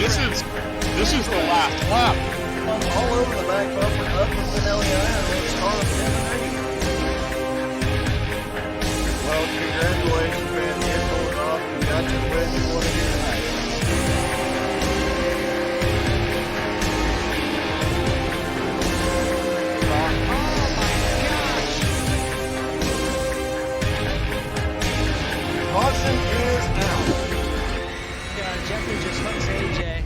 This is the last lap. All over the back bumper, up the Finelli iron, let's start Well, congratulations, man. You're pulling off. You got the win you want to get tonight. Caution is out. Jeffrey just hooks AJ.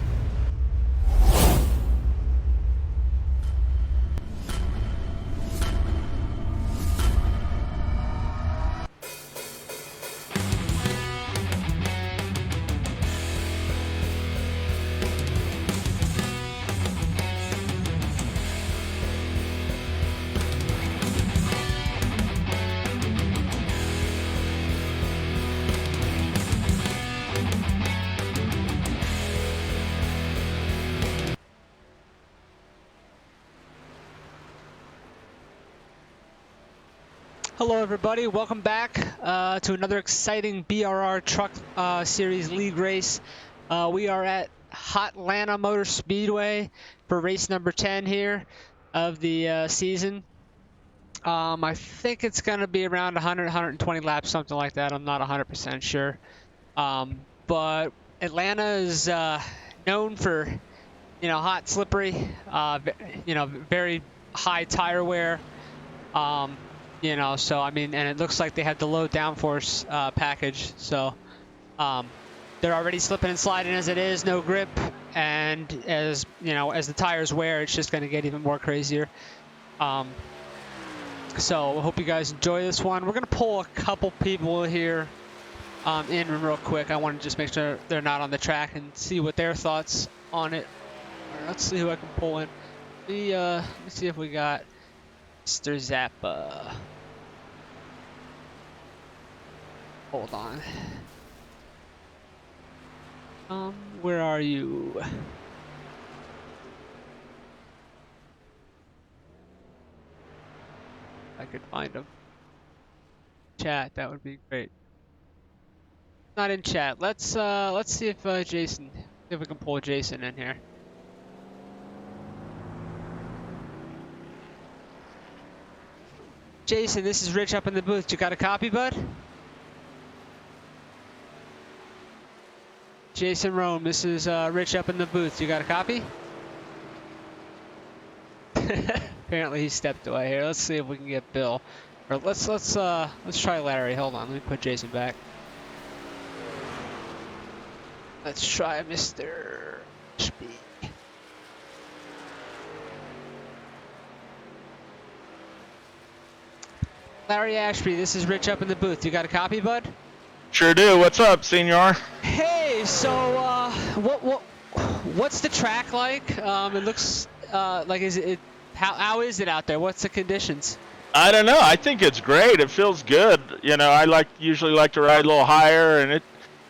Hello everybody, welcome back to another exciting BRR Truck Series League race. We are at Hotlanta Motor Speedway for race number 10 here of the season. I think it's going to be around 100-120 laps, something like that. I'm not 100% sure. But Atlanta is known for, hot, slippery, very high tire wear. So I mean, and it looks like they have the low downforce package, so they're already slipping and sliding as it is, no grip, and as the tires wear, it's just going to get even more crazier. So I hope you guys enjoy this one. We're going to pull a couple people here in real quick. I want to just make sure they're not on the track and see what their thoughts on it. Let's see who I can pull in. Let me see if we got Mr. Zappa. Hold on. Where are you? I could find him. Chat, that would be great. Not in chat. Let's see if Jason, if we can pull Jason in here. Jason, this is Rich up in the booth. You got a copy, bud? Jason Rome, this is Rich up in the booth. You got a copy? Apparently he stepped away here. Let's see if we can get Bill. Or let's try Larry. Hold on, let me put Jason back. Let's try Mr. Speed. Larry Ashby, this is Rich up in the booth. You got a copy, bud? Sure do. What's up, Senor? Hey, so what's the track like? It looks like how is it out there? What's the conditions? I don't know. I think it's great. It feels good. I usually like to ride a little higher, and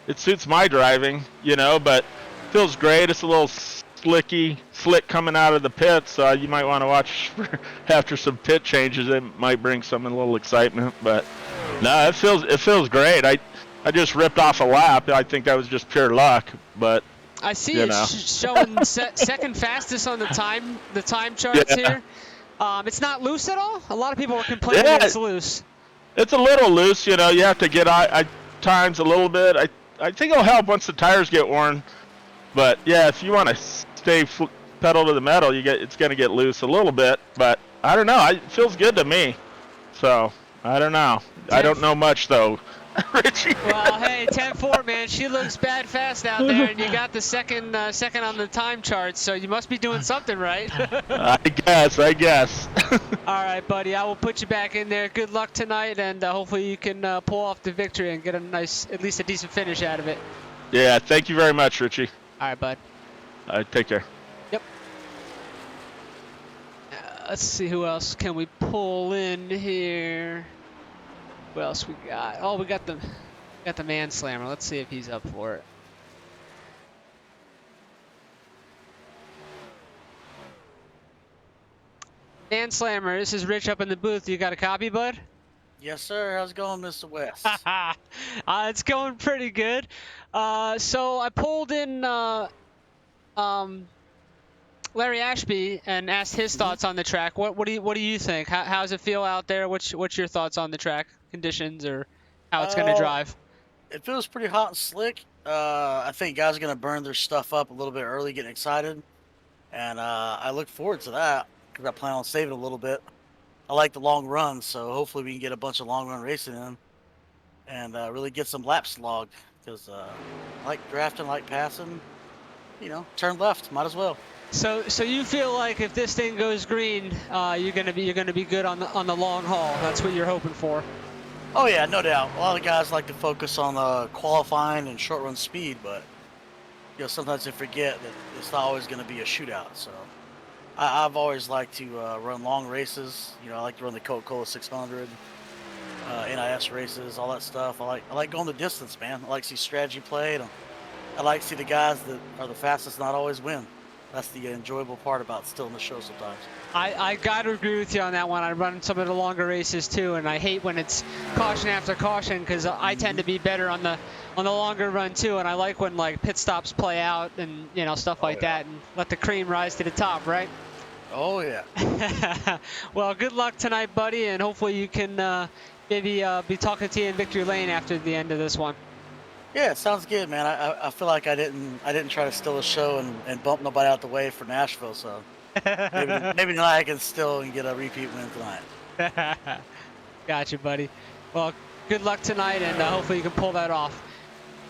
it suits my driving. But it feels great. It's a little slick coming out of the pits, so you might want to watch after some pit changes. It might bring a little excitement, but no, it feels great. I just ripped off a lap. I think that was just pure luck, but I see it's showing second fastest on the time charts here. It's not loose at all. A lot of people are complaining that it's loose. It's a little loose. You have to get times a little bit. I think it'll help once the tires get worn, but yeah, if you want to stay pedal to the metal, it's going to get loose a little bit, but I don't know. It feels good to me, so I don't know. I don't know much though. Richie. Well, hey, 10-4, man. She looks bad fast out there, and you got the second on the time chart, so you must be doing something right. I guess. All right, buddy. I will put you back in there. Good luck tonight, and hopefully you can pull off the victory and get at least a decent finish out of it. Yeah, thank you very much, Richie. All right, bud. Take care. Yep. Let's see who else can we pull in here. What else we got? Oh, we got the Manslammer. Let's see if he's up for it. Manslammer, this is Rich up in the booth. You got a copy, bud? Yes, sir. How's it going, Mr. West? It's going pretty good. So I pulled in Larry Ashby and asked his thoughts on the track. What do you think? How does it feel out there? What's your thoughts on the track conditions or how it's going to Uh, drive? it feels pretty hot and slick. I think guys are gonna burn their stuff up a little bit early, getting excited, and I look forward to that because I plan on saving a little bit. I like the long runs, so hopefully we can get a bunch of long run racing in and really get some laps logged. Because I like drafting, I like passing. You know, turn left, might as well. So you feel like if this thing goes green, you're gonna be good on the long haul. That's what you're hoping for. Oh yeah, no doubt. A lot of guys like to focus on qualifying and short run speed, but you know sometimes they forget that it's not always going to be a shootout. So I've always liked to run long races. You know, I like to run the Coca-Cola 600, NIS races, all that stuff. I like going the distance, man. I like to see strategy played. I like to see the guys that are the fastest not always win. That's the enjoyable part about still in the show sometimes. I got to agree with you on that one. I run some of the longer races too, and I hate when it's caution after caution because I tend to be better on the longer run too, and I like when like pit stops play out and you know stuff like that, and let the cream rise to the top, right? Oh yeah. Well, good luck tonight, buddy, and hopefully you can maybe be talking to you in victory lane after the end of this one. Yeah, it sounds good, man. I feel like I didn't try to steal a show and bump nobody out the way for Nashville, so maybe tonight I can still get a repeat win tonight. Gotcha, buddy. Well, good luck tonight, and hopefully you can pull that off.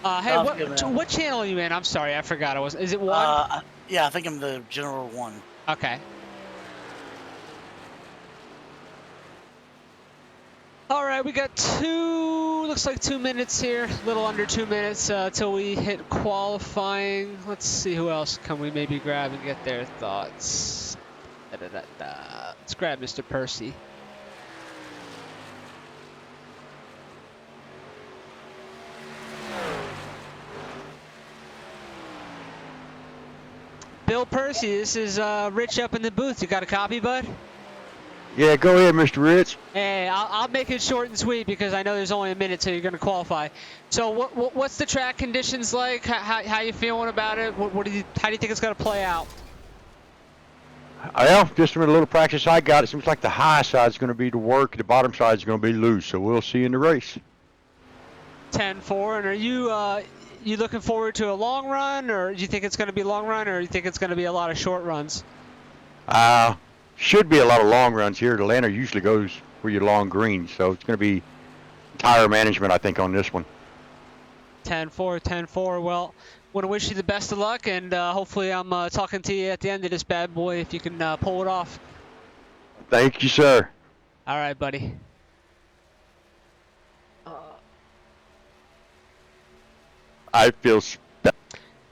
Hey, Sounds good, man. what channel are you in? I'm sorry, I forgot. Is it one? Yeah, I think I'm the general one. Okay. All right, we got looks like 2 minutes here, a little under 2 minutes till we hit qualifying. Let's see who else can we maybe grab and get their thoughts. Let's grab Mr. Percy. Bill Percy, this is Rich up in the booth. You got a copy, bud? Yeah, go ahead, Mr. Rich. Hey, I'll make it short and sweet because I know there's only a minute till you're going to qualify. So what's the track conditions like? How you feeling about it? How do you think it's going to play out? Well, just from a little practice I got, it seems like the high side is going to be to work, the bottom side is going to be loose. So we'll see in the race. 10-4, and are you looking forward to a long run, or do you think it's going to be a long run, or do you think it's going to be a lot of short runs? Should be a lot of long runs here. Atlanta usually goes for your long greens, so it's going to be tire management, I think, on this one. 10-4, 10-4. Well, want to wish you the best of luck, and hopefully I'm talking to you at the end of this bad boy if you can pull it off. Thank you, sir. All right, buddy. I feel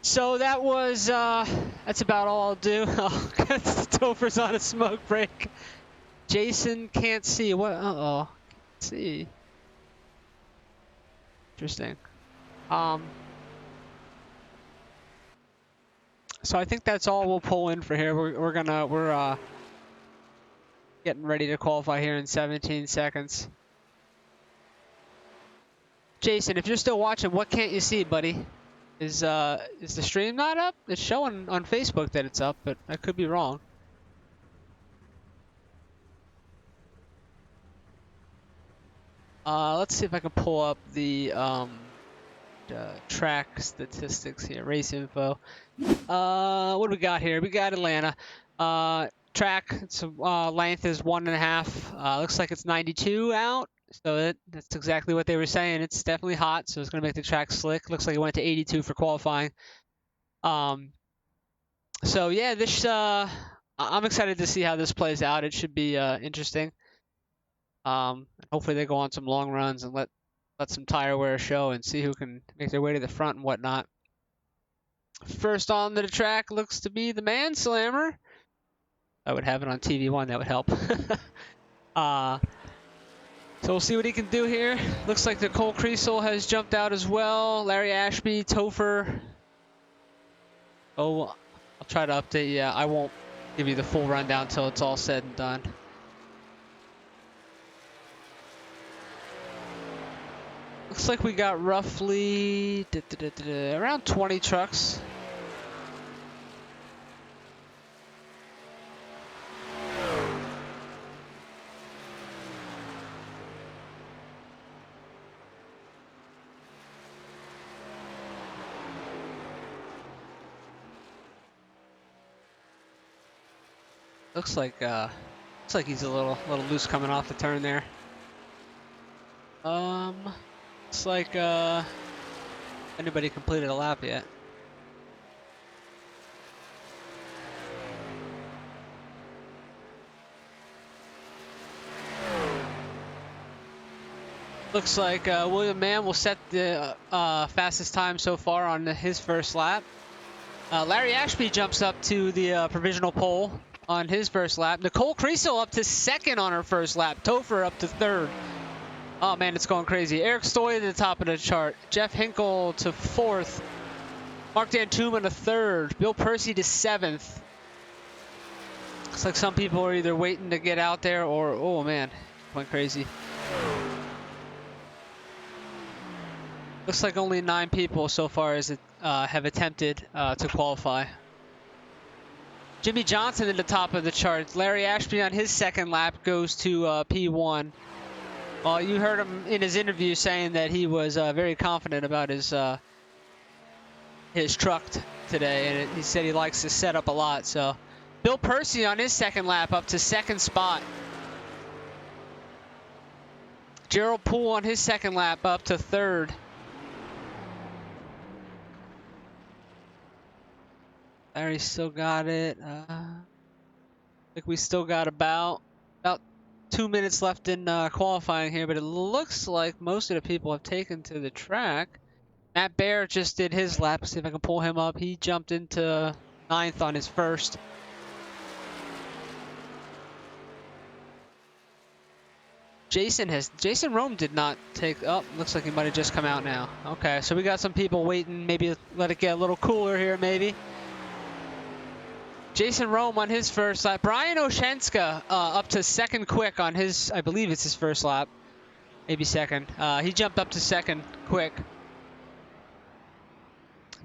So that was, that's about all I'll do. Topher's on a smoke break. Jason can't see. What? Uh-oh. Can't see. Interesting. So I think that's all we'll pull in for here. We're getting ready to qualify here in 17 seconds. Jason, if you're still watching, what can't you see, buddy? Is the stream not up? It's showing on Facebook that it's up, but I could be wrong. Let's see if I can pull up the track statistics here, race info. What do we got here? We got Atlanta. Track, its length is 1.5. Looks like it's 92 out. So that's exactly what they were saying. It's definitely hot, so it's going to make the track slick. Looks like it went to 82 for qualifying. So yeah, I'm excited to see how this plays out. It should be interesting. Hopefully they go on some long runs and let some tire wear show and see who can make their way to the front and whatnot. First on the track looks to be the Manslammer. I would have it on TV1. That would help. So we'll see what he can do here. Looks like the Cole Creasel has jumped out as well. Larry Ashby, Topher. Oh, I'll try to update you. I won't give you the full rundown until it's all said and done. Looks like we got roughly around 20 trucks. Looks like he's a little loose coming off the turn there. Looks like anybody completed a lap yet. Looks like William Mann will set the fastest time so far on his first lap. Larry Ashby jumps up to the provisional pole on his first lap. Nicole Creasel up to second on her first lap. Topher up to third. Oh man, it's going crazy. Eric Stoy at the top of the chart. Jeff Hinkle to fourth. Mark Dantuma to third. Bill Percy to seventh. Looks like some people are either waiting to get out there or, oh man, went crazy. Looks like only 9 people so far have attempted to qualify. Jimmy Johnson at the top of the chart. Larry Ashby on his second lap goes to P1. Well, you heard him in his interview saying that he was very confident about his truck today, and he said he likes the setup a lot. So, Bill Percy on his second lap up to second spot. Gerald Poole on his second lap up to third. Larry still got it. I think we still got about 2 minutes left in qualifying here, but it looks like most of the people have taken to the track. Matt Baer just did his lap. Let's see if I can pull him up. He jumped into 9th on his first. Jason Rome did not take up. Looks like he might have just come out now. Okay, so we got some people waiting. Maybe let it get a little cooler here, maybe. Jason Rome on his first lap. Brian Oshenska up to second quick on his, I believe it's his first lap. Maybe second. He jumped up to second quick.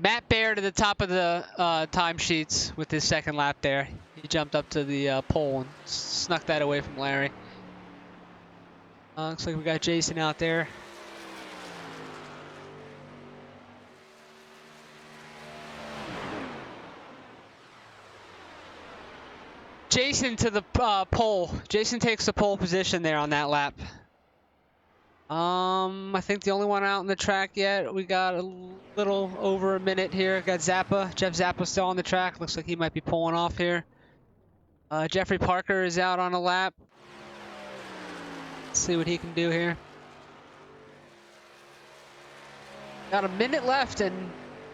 Matt Baer to the top of the timesheets with his second lap there. He jumped up to the pole and snuck that away from Larry. Looks like we got Jason out there. Jason to the pole. Jason takes the pole position there on that lap. I think the only one out on the track yet. We got a little over a minute here. Got Zappa. Jeff Zappa still on the track. Looks like he might be pulling off here. Jeffrey Parker is out on a lap. Let's see what he can do here. Got a minute left, and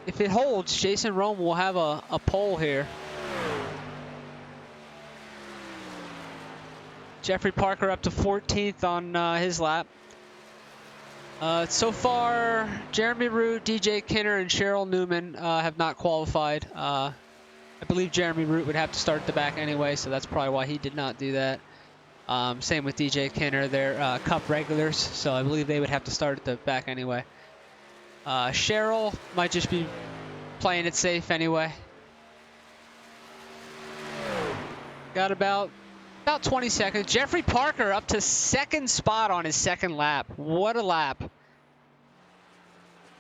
if it holds, Jason Rome will have a pole here. Jeffrey Parker up to 14th on his lap. So far, Jeremy Root, DJ Kinner, and Cheryl Newman have not qualified. I believe Jeremy Root would have to start at the back anyway, so that's probably why he did not do that. Same with DJ Kinner. They're Cup regulars, so I believe they would have to start at the back anyway. Cheryl might just be playing it safe anyway. Got about 20 seconds. Jeffrey Parker up to second spot on his second lap. What a lap.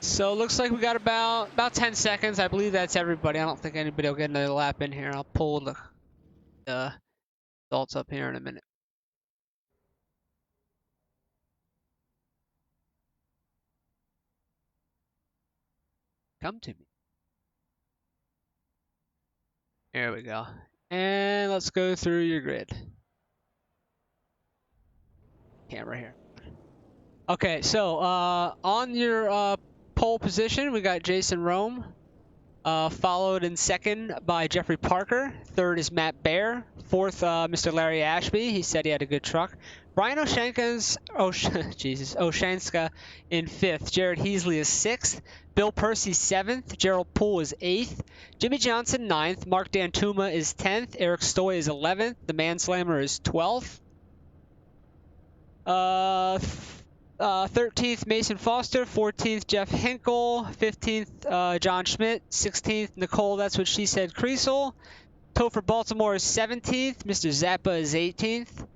So it looks like we got about 10 seconds. I believe that's everybody. I don't think anybody will get another lap in here. I'll pull the results up here in a minute. Come to me. There we go. And let's go through your grid. Camera here. Okay, so on your pole position, we got Jason Rome, followed in second by Jeffrey Parker. Third is Matt Baer. Fourth, Mr. Larry Ashby. He said he had a good truck. Brian Oshenska in fifth. Jared Heasley is sixth. Bill Percy seventh. Gerald Poole is eighth. Jimmy Johnson ninth. Mark Dantuma is 10th. Eric Stoy is 11th. The Manslammer is 12th. 13th, Mason Foster. 14th, Jeff Hinkle. 15th, John Schmidt. 16th, Nicole, that's what she said, Creasel. Topher Baltimore is 17th. Mr. Zappa is 18th.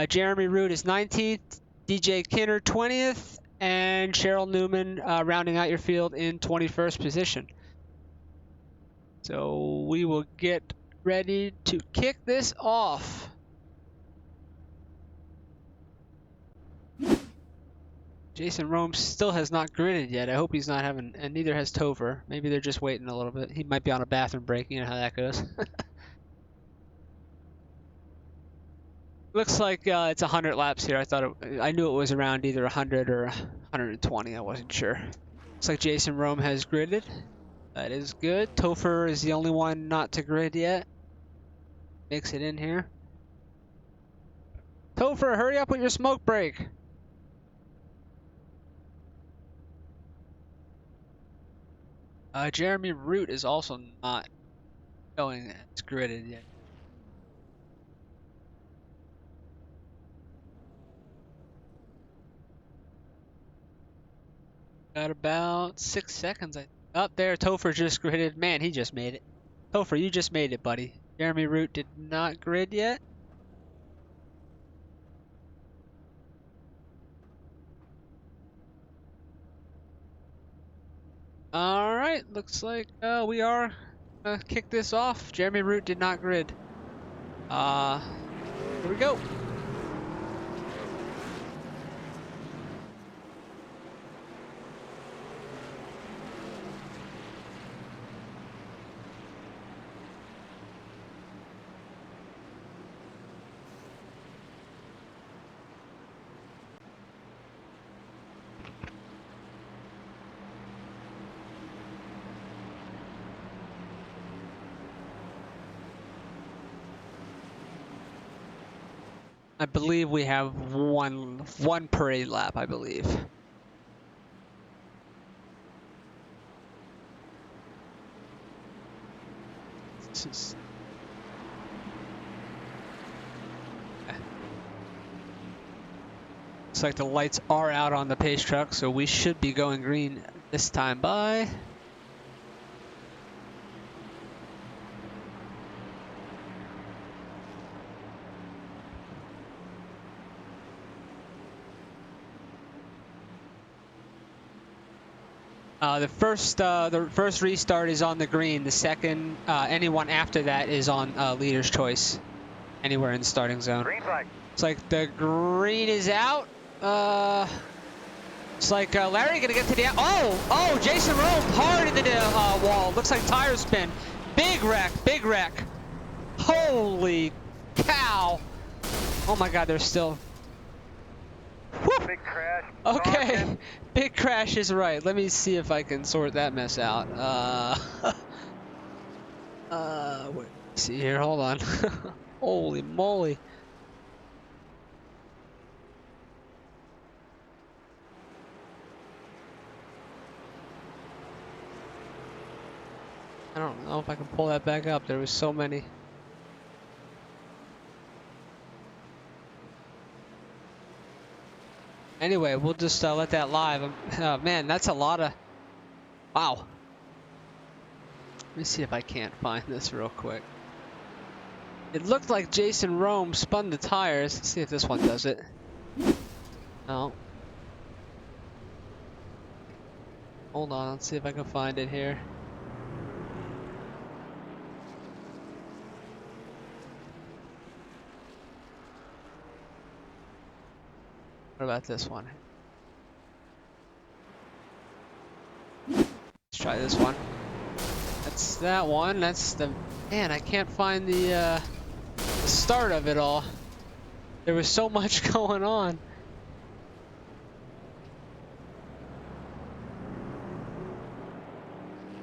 Jeremy Root is 19th. DJ Kinner 20th. And Cheryl Newman rounding out your field in 21st position. So we will get ready to kick this off. Jason Rome still has not gridded yet. I hope he's not having, and neither has Topher. Maybe they're just waiting a little bit. He might be on a bathroom break. You know how that goes. Looks like it's 100 laps here. I knew it was around either 100 or 120. I wasn't sure. Looks like Jason Rome has gridded. That is good. Topher is the only one not to grid yet. Makes it in here. Topher, hurry up with your smoke break. Jeremy Root is also not going as gridded yet. Got about 6 seconds. Up there, Topher just gridded. Man, he just made it. Topher, you just made it, buddy. Jeremy Root did not grid yet. All right, looks like we are gonna kick this off. Jeremy Root did not grid. Here we go. I believe we have one parade lap, I believe. Looks like the lights are out on the pace truck, so we should be going green this time by. The first restart is on the green. The second, anyone after that is on leader's choice, anywhere in the starting zone. Green flag. It's like the green is out. It's like Larry gonna get to the oh Jason Rome hard into the wall. Looks like tire spin. Big wreck, big wreck. Holy cow! Oh my God, they're still. Whew. Big crash. Okay, Barking. big crash is right. Let me see if I can sort that mess out. Wait, see here, hold on. Holy moly. I don't know if I can pull that back up. There was so many. Anyway, we'll just let that live. Man, that's a lot of... Wow. Let me see if I can't find this real quick. It looked like Jason Rome spun the tires. Let's see if this one does it. No. Hold on, let's see if I can find it here. What about this one? Let's try this one. That's that one. That's the... Man, I can't find the start of it all. There was so much going on.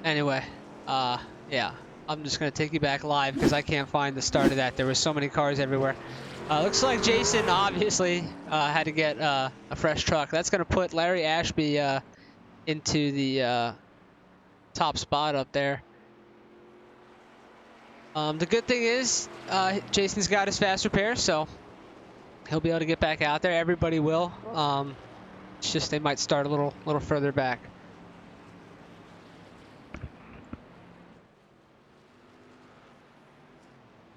Anyway, yeah. I'm just going to take you back live because I can't find the start of that. There were so many cars everywhere. Looks like Jason obviously had to get a fresh truck. That's going to put Larry Ashby into the top spot up there. The good thing is Jason's got his fast repair, so he'll be able to get back out there. Everybody will. It's just they might start a little further back.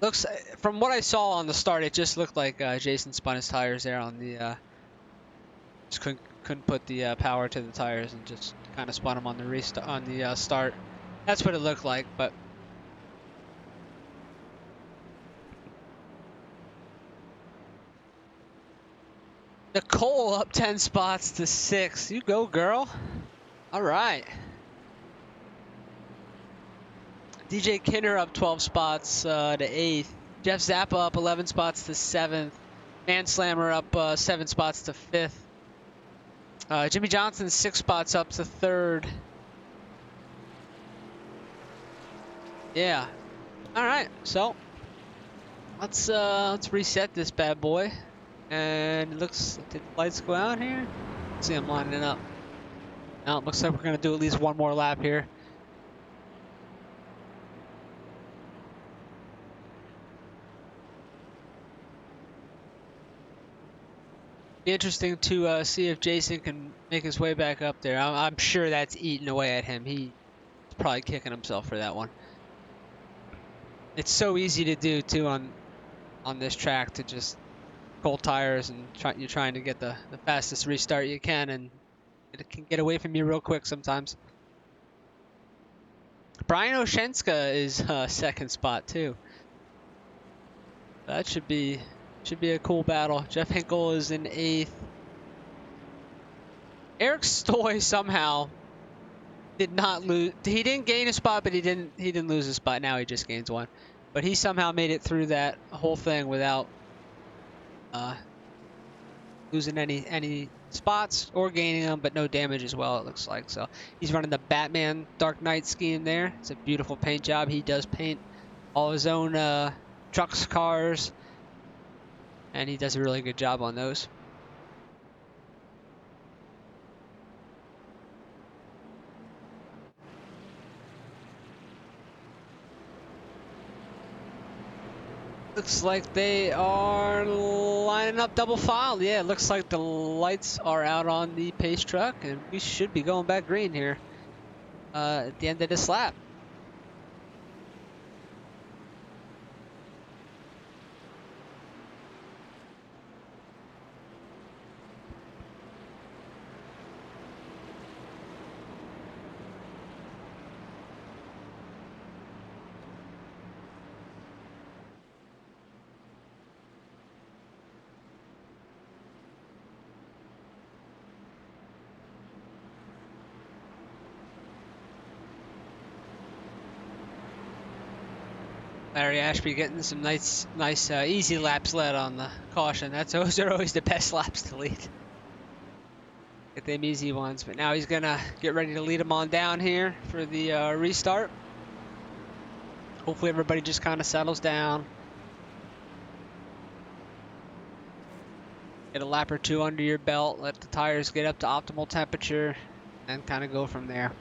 Looks, from what I saw on the start, it just looked like Jason spun his tires there on the. Just couldn't put the power to the tires and just kind of spun them on the start. That's what it looked like, but Cole up 10 spots to 6. You go, girl. All right. DJ Kinner up 12 spots to 8th. Jeff Zappa up 11 spots to 7th. Man Slammer up 7 spots to 5th. Jimmy Johnson 6 spots up to 3rd. Yeah. All right. So let's reset this bad boy. And it looks, did the lights go out here? Let's see, I'm lining up. Now it looks like we're gonna do at least one more lap here. Be interesting to see if Jason can make his way back up there. I'm sure that's eating away at him. He's probably kicking himself for that one. It's so easy to do too on this track, to just cold tires and you're trying to get the fastest restart you can, and it can get away from you real quick sometimes. Brian Oshenska is 2nd spot too. That should be a cool battle. Jeff Hinkle is in 8th. Eric Stoy somehow did not lose. He didn't gain a spot, but he didn't lose a spot. Now he just gains one. But he somehow made it through that whole thing without losing any spots or gaining them, but no damage as well, it looks like. So he's running the Batman Dark Knight scheme there. It's a beautiful paint job. He does paint all his own trucks, cars, and he does a really good job on those. Looks like they are lining up double file. Yeah, it looks like the lights are out on the pace truck, and we should be going back green here at the end of this lap. Larry Ashby getting some nice easy laps led on the caution. Those are always the best laps to lead. Get them easy ones, but now he's gonna get ready to lead them on down here for the restart. Hopefully everybody just kind of settles down. Get a lap or two under your belt, let the tires get up to optimal temperature, and kind of go from there.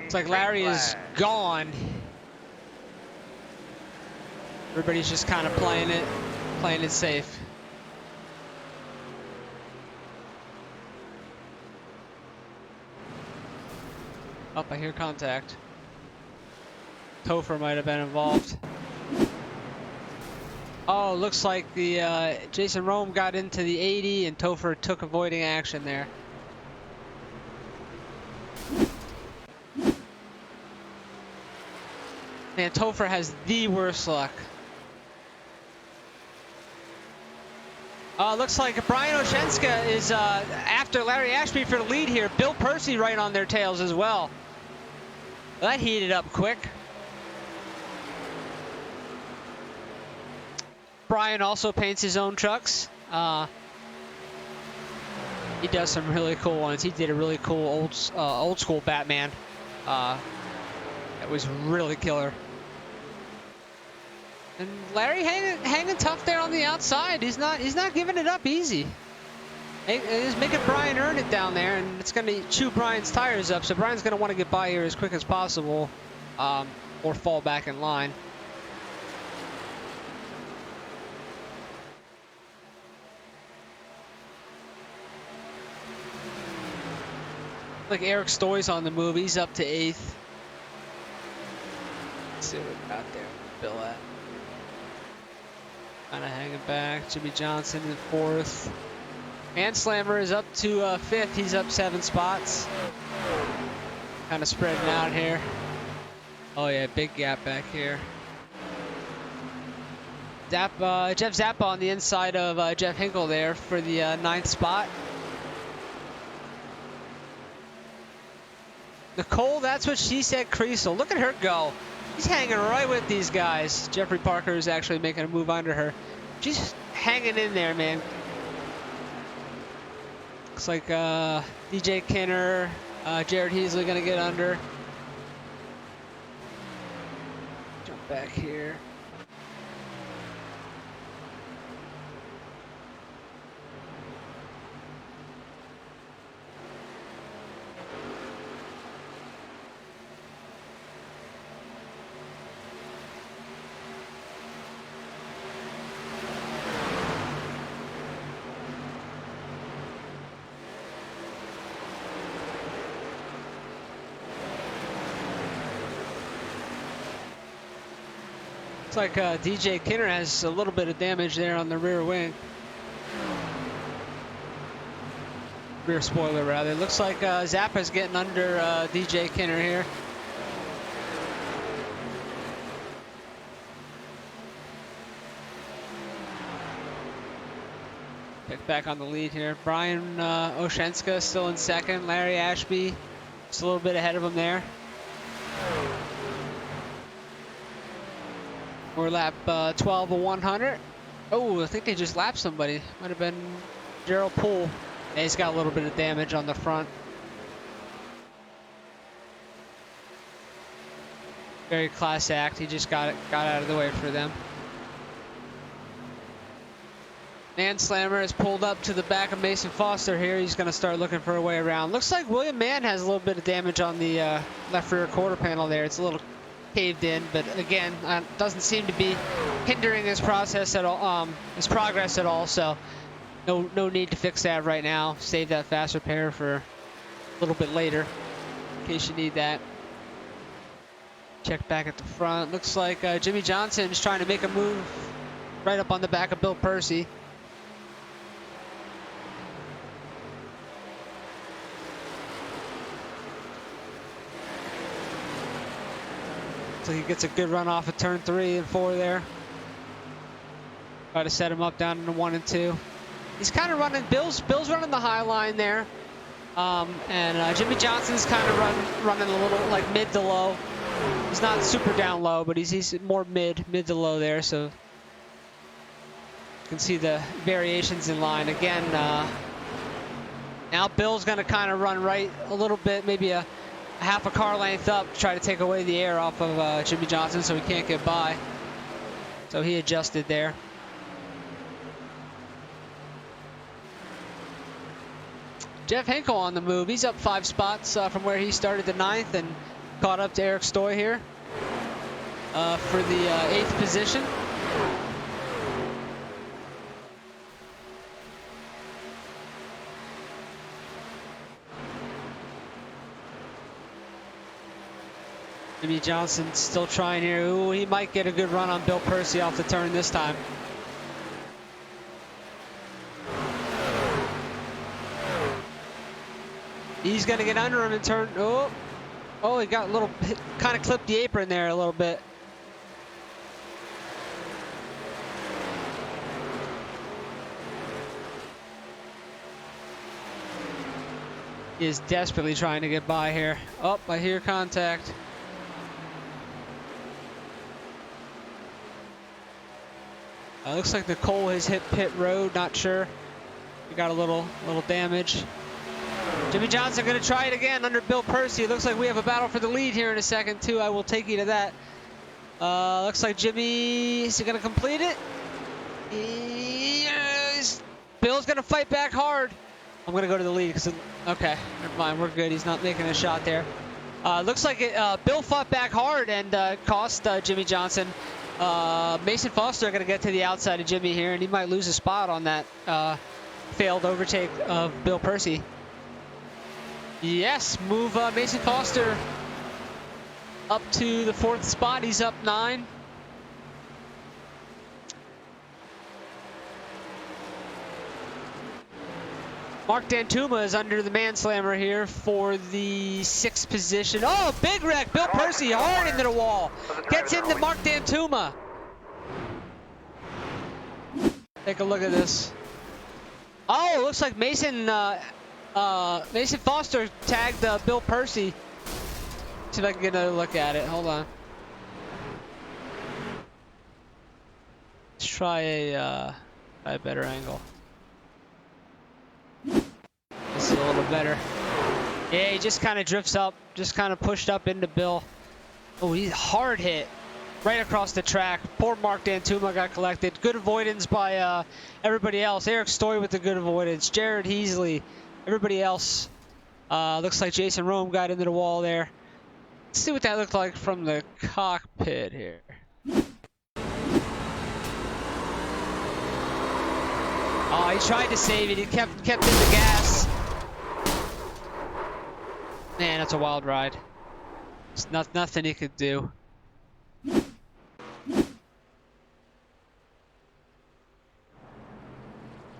It's like Larry is gone. Everybody's just kind of playing it safe. Up, I hear contact. Topher might have been involved. Oh, looks like the Jason Rome got into the 80 and Topher took avoiding action there. Man, Topher has the worst luck. Looks like Brian Oshenska is after Larry Ashby for the lead here. Bill Percy right on their tails as well. That heated up quick. Brian also paints his own trucks. He does some really cool ones. He did a really cool old school Batman. That was really killer. And Larry hanging tough there on the outside. He's not giving it up easy. He's making Brian earn it down there, and it's going to chew Brian's tires up. So Brian's going to want to get by here as quick as possible, or fall back in line. Like Eric Stoy's on the move. He's up to 8th. Let's see what we got there. Bill at. Kind of hanging back. Jimmy Johnson in 4th. Manslammer is up to 5th. He's up 7 spots. Kind of spreading out here. Oh yeah, big gap back here. Jeff Zappa on the inside of Jeff Hinkle there for the 9th spot. Nicole, that's what she said, Creasel. Look at her go. She's hanging right with these guys. Jeffrey Parker is actually making a move under her. She's hanging in there, man. Looks like DJ Kinner, Jared Heasley gonna get under. Jump back here. Looks like DJ Kinner has a little bit of damage there on the rear wing. Rear spoiler, rather. Looks like Zappa's getting under DJ Kinner here. Pick back on the lead here. Brian Oshenska still in second. Larry Ashby just a little bit ahead of him there. We're lap 12 of 100. Oh, I think they just lapped somebody. Might have been Gerald Poole. Yeah, he's got a little bit of damage on the front. Very class act. He just got out of the way for them. Nan Slammer has pulled up to the back of Mason Foster here. He's going to start looking for a way around. Looks like William Mann has a little bit of damage on the left rear quarter panel there. It's a little caved in, but again, doesn't seem to be hindering his process at all, his progress at all. So no need to fix that right now. Save that fast repair for a little bit later in case you need that. Check back at the front. Looks like Jimmy Johnson is trying to make a move right up on the back of Bill Percy. So he gets a good run off of turn 3 and 4 there. Try to set him up down into 1 and 2. He's kind of running, Bill's running the high line there. And Jimmy Johnson's kind of running a little like mid to low. He's not super down low, but he's more mid to low there. So you can see the variations in line. Again, now Bill's gonna kind of run right a little bit, maybe a half a car length up to try to take away the air off of Jimmy Johnson so he can't get by. So he adjusted there. Jeff Hinkle on the move. He's up 5 spots from where he started the 9th and caught up to Eric Stoy here for the 8th position. Jimmy Johnson still trying here. Ooh, he might get a good run on Bill Percy off the turn this time. He's going to get under him and turn. Oh, he got a little, kind of clipped the apron there a little bit. He is desperately trying to get by here. Oh, I hear contact. Looks like Nicole has hit pit road, not sure. We got a little damage. Jimmy Johnson gonna try it again under Bill Percy. It looks like we have a battle for the lead here in a second too. I will take you to that. Looks like Jimmy, is he gonna complete it? Yes. Bill's gonna fight back hard. I'm gonna go to the lead because, okay, never mind, we're good. He's not making a shot there. Looks like Bill fought back hard and cost Jimmy Johnson. Mason Foster gonna get to the outside of Jimmy here, and he might lose a spot on that failed overtake of Bill Percy. Yes, move Mason Foster up to the 4th spot. He's up 9. Mark Dantuma is under the Manslammer here for the 6th position. Oh, big wreck. Bill Percy hard into the wall. Gets into Mark Dantuma. Take a look at this. Oh, it looks like Mason Foster tagged Bill Percy. See if I can get another look at it. Hold on. Let's try a better angle. This is a little better. Yeah, he just kind of drifts up, just kind of pushed up into Bill. Oh, he's hard hit right across the track. Poor Mark Dantuma got collected. Good avoidance by everybody else. Eric Story with the good avoidance. Jared Heasley. Everybody else. Looks like Jason Rome got into the wall there. Let's see what that looked like from the cockpit here. Oh, he tried to save it. He kept in the gas. Man, that's a wild ride. There's nothing he could do.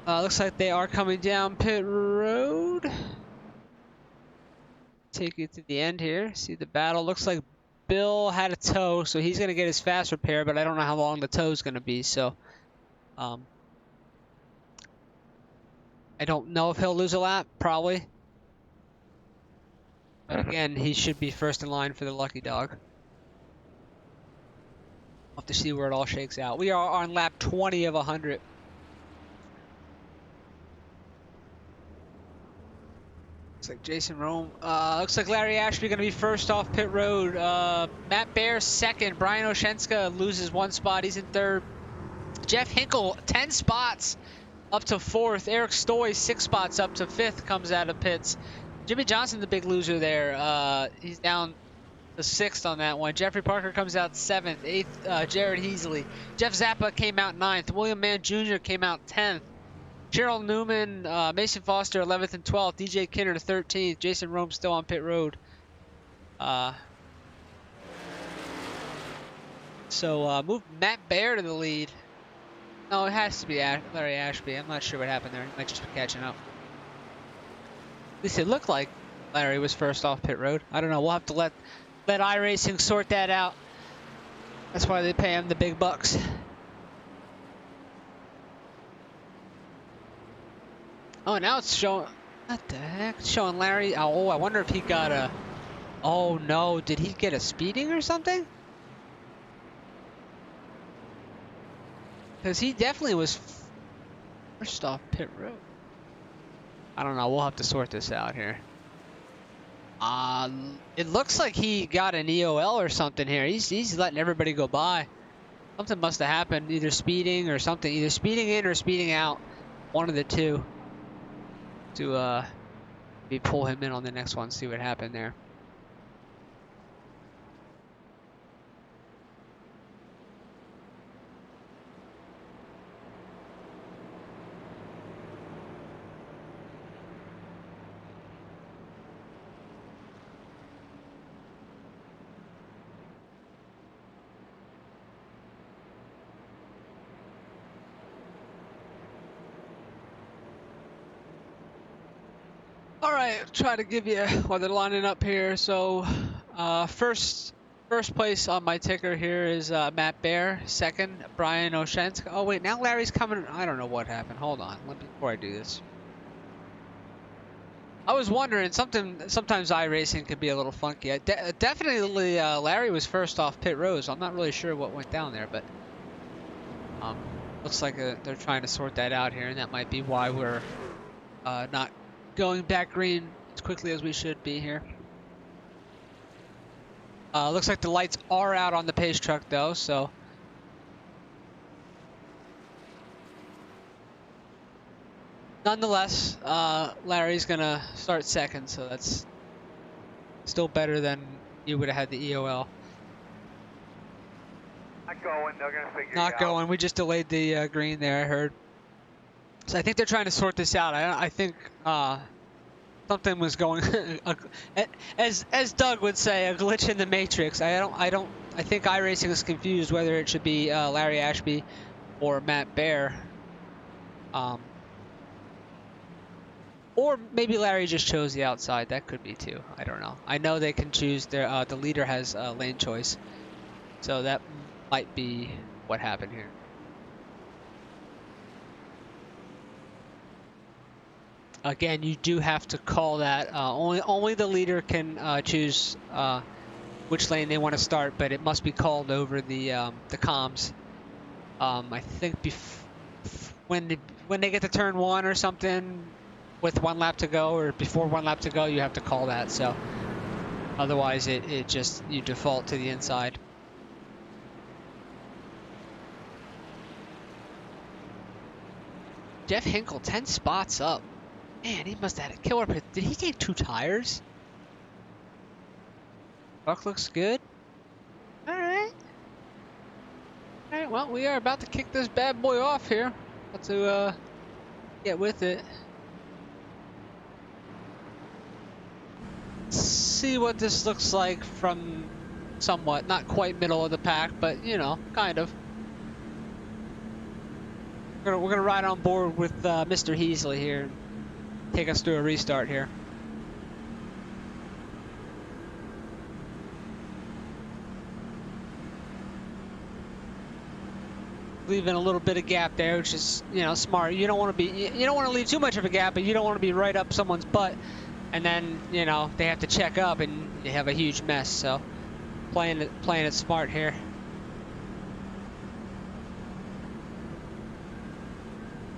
Looks like they are coming down pit road. Take you to the end here. See the battle. Looks like Bill had a tow, so he's gonna get his fast repair, but I don't know how long the tow is gonna be. So, I don't know if he'll lose a lap. Probably. But again, he should be first in line for the lucky dog. We'll have to see where it all shakes out. We are on lap 20 of 100. Looks like Jason Rome. Looks like Larry Ashby going to be first off pit road. Matt Bear second. Brian Oshenska loses one spot. He's in third. Jeff Hinkle 10 spots up to fourth. Eric Stoy 6 spots up to fifth comes out of pits. Jimmy Johnson, the big loser there. He's down to sixth on that one. Jeffrey Parker comes out seventh. Eighth, Jared Heasley. Jeff Zappa came out ninth. William Mann Jr. came out 10th. Cheryl Newman, Mason Foster 11th and 12th. DJ Kinner 13th. Jason Rome still on pit road. So move Matt Bear to the lead. No, it has to be Larry Ashby. I'm not sure what happened there. He might just be catching up. At least it looked like Larry was first off pit road. I don't know. We'll have to let iRacing sort that out. That's why they pay him the big bucks. Oh, now it's showing. What the heck? It's showing Larry. Oh, I wonder if he got a. Oh no! Did he get a speeding or something? Because he definitely was first off pit road. I don't know. We'll have to sort this out here. It looks like he got an EOL or something here. He's letting everybody go by. Something must have happened. Either speeding or something. Either speeding in or speeding out. One of the two. To maybe pull him in on the next one. See what happened there. All right, try to give you while they're lining up here. So, first place on my ticker here is Matt Bear. Second, Brian Oshenska. Oh wait, now Larry's coming. I don't know what happened. Hold on, before I do this. I was wondering sometimes iRacing could be a little funky. Definitely, Larry was first off pit road. So I'm not really sure what went down there, but looks like they're trying to sort that out here, and that might be why we're not going back green as quickly as we should be here. Looks like the lights are out on the pace truck though, so nonetheless, Larry's gonna start second, so that's still better than you would have had the EOL. Not going. They're gonna figure Not going. We just delayed the green there, I heard. So I think they're trying to sort this out. I think something was going, as Doug would say, a glitch in the matrix. I think iRacing is confused whether it should be Larry Ashby or Matt Bear, or maybe Larry just chose the outside. That could be too. I don't know. I know they can choose their. The leader has lane choice, so that might be what happened here. again, you do have to call that. Only the leader can choose which lane they want to start, but it must be called over the comms. I think when they get to turn 1 or something with 1 lap to go, or before 1 lap to go, you have to call that. So otherwise, it just you default to the inside. Jeff Hinkle, 10 spots up. Man, he must have had a killer pit. Did he take 2 tires? Truck looks good. All right. All right, well, we are about to kick this bad boy off here. About to get with it. See what this looks like from somewhat, not quite middle of the pack, but you know, kind of. We're gonna ride on board with Mr. Heasley here, take us through a restart here. Leaving a little bit of gap there, which is, you know, smart. You don't want to leave too much of a gap, but you don't want to be right up someone's butt, and then, you know, they have to check up and you have a huge mess. So playing it smart here.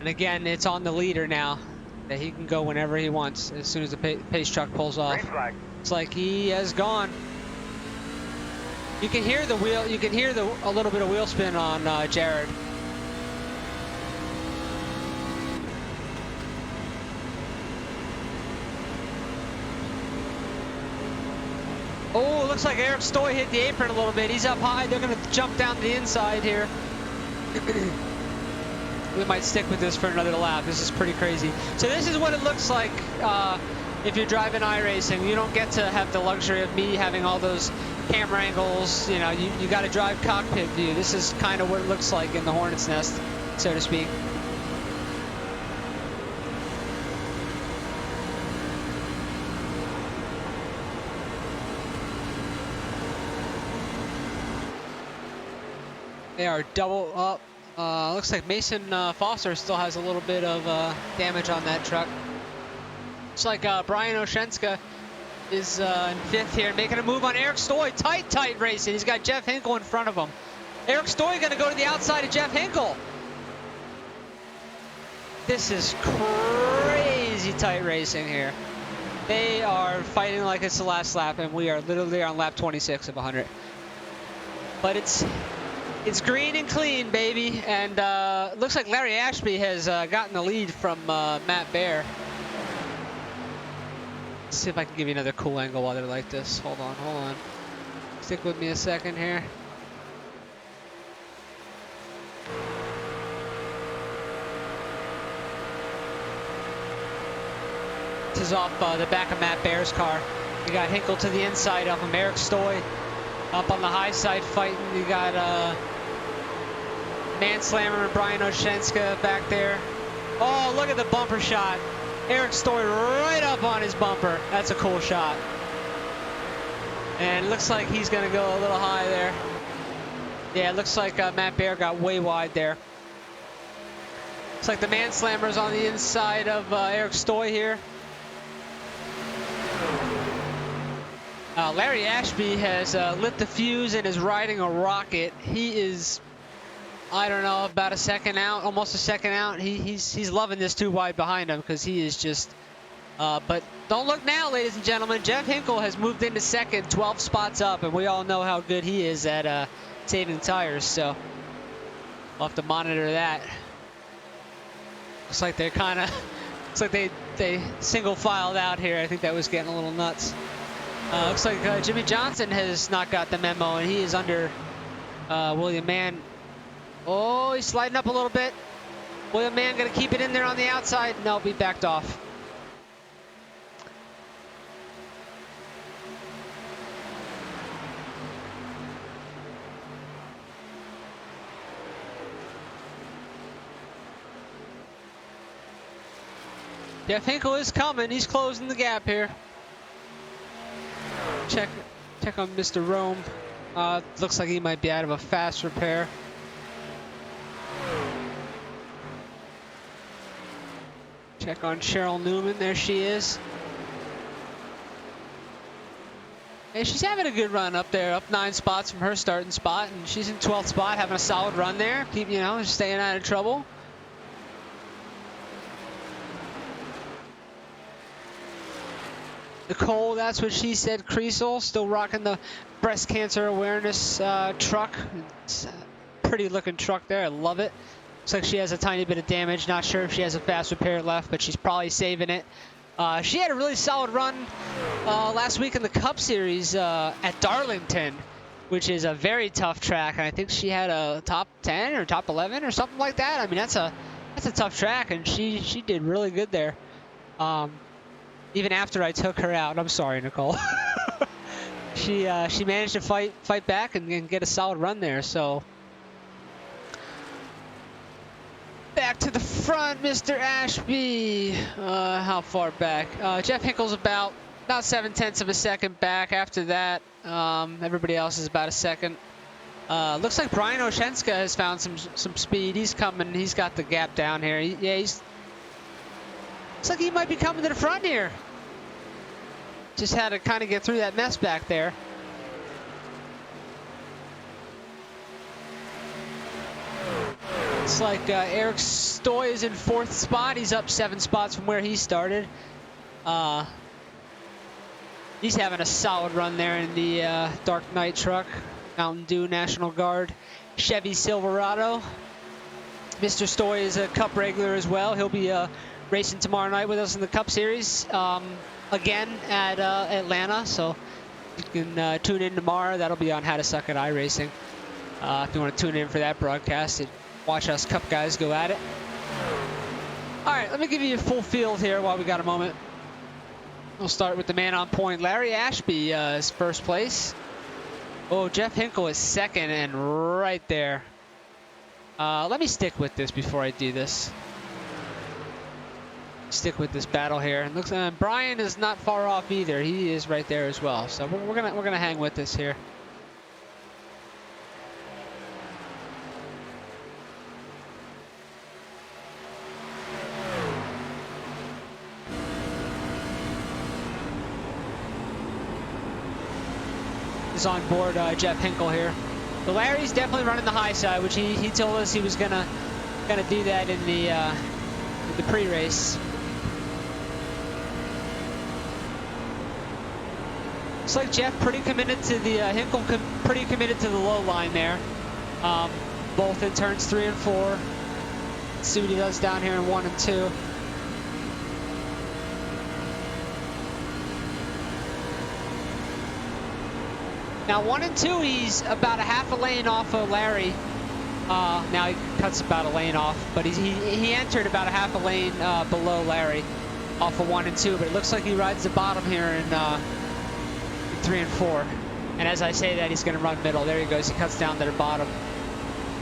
And again, it's on the leader now that he can go whenever he wants as soon as the pace truck pulls off. It's like he has gone. You can hear the wheel. You can hear a little bit of wheel spin on Jared. Oh, looks like Eric Stoy hit the apron a little bit. He's up high. They're going to jump down the inside here. We might stick with this for another lap. This is pretty crazy. So this is what it looks like if you're driving iRacing. You don't get to have the luxury of me having all those camera angles. You know, you got to drive cockpit view. This is kind of what it looks like in the Hornet's Nest, so to speak. They are double up. Looks like Mason Foster still has a little bit of damage on that truck. Looks like Brian Oshenska is in 5th here, making a move on Eric Stoy. Tight racing. He's got Jeff Hinkle in front of him. Eric Stoy going to go to the outside of Jeff Hinkle. This is crazy tight racing here. They are fighting like it's the last lap, and we are literally on lap 26 of 100. But it's green and clean, baby, and looks like Larry Ashby has gotten the lead from Matt Baer. Let's see if I can give you another cool angle while they're like this. Hold on. Stick with me a second here. This is off the back of Matt Baer's car. We got Hinkle to the inside of him. Eric Stoy up on the high side fighting. You got Manslammer and Brian Oshenska back there. Oh, look at the bumper shot. Eric Stoy right up on his bumper. That's a cool shot. And it looks like he's going to go a little high there. Yeah, it looks like Matt Baer got way wide there. Looks like the Manslammer's on the inside of Eric Stoy here. Larry Ashby has lit the fuse and is riding a rocket. He is, I don't know, about a second out, almost a second out. He's loving this 2 wide behind him because he is just. But don't look now, ladies and gentlemen. Jeff Hinkle has moved into 2nd, 12 spots up, and we all know how good he is at saving tires. So we'll have to monitor that. Looks like they're kind of. Looks like they single filed out here. I think that was getting a little nuts. Looks like Jimmy Johnson has not got the memo, and he is under William Mann. Oh, he's sliding up a little bit. William Mann going to keep it in there on the outside. Nope, he backed off. Jeff Hinkle is coming. He's closing the gap here. Check on Mr. Rome. Looks like he might be out of a fast repair. Check on Cheryl Newman. There she is. Hey, she's having a good run up there, up 9 spots from her starting spot, and she's in 12th spot, having a solid run there. Keep, you know, staying out of trouble. Nicole, that's what she said. Creasel, still rocking the breast cancer awareness truck. It's a pretty looking truck there. I love it. Looks like she has a tiny bit of damage. Not sure if she has a fast repair left, but she's probably saving it. She had a really solid run last week in the Cup Series at Darlington, which is a very tough track. And I think she had a top 10 or top 11 or something like that. I mean, that's a tough track, and she did really good there. Even after I took her out. I'm sorry, Nicole. she managed to fight back and get a solid run there. So back to the front, Mr. Ashby. How far back? Jeff Hinkle's about 7/10 of a second back. After that, everybody else is about a second. Looks like Brian Oshenska has found some speed. He's coming. He's got the gap down here. Looks like he might be coming to the front here. Just had to kind of get through that mess back there. It's like Eric Stoy is in 4th spot. He's up 7 spots from where he started. He's having a solid run there in the Dark Knight truck. Mountain Dew National Guard Chevy Silverado. Mr. Stoy is a Cup regular as well. He'll be racing tomorrow night with us in the Cup Series again at Atlanta. So you can tune in tomorrow. That'll be on How to Suck at iRacing. If you want to tune in for that broadcast and watch us Cup guys go at it. All right, let me give you a full field here while we got a moment. We'll start with the man on point. Larry Ashby is 1st place. Oh, Jeff Hinkle is 2nd and right there. Let me stick with this before I do this. Stick with this battle here. And looks Brian is not far off either. He is right there as well. So we're gonna hang with this here. Is on board Jeff Hinkle here. But Larry's definitely running the high side, which he told us he was gonna do that in the pre-race. Looks like Jeff pretty committed to the Hinkle pretty committed to the low line there. Both in turns 3 and 4. Let's see what he does down here in 1 and 2. Now 1 and 2, he's about a half a lane off of Larry. Now he cuts about a lane off, but he entered about a half a lane below Larry off of 1 and 2. But it looks like he rides the bottom here in 3 and 4. And as I say that, he's going to run middle. There he goes. He cuts down to the bottom.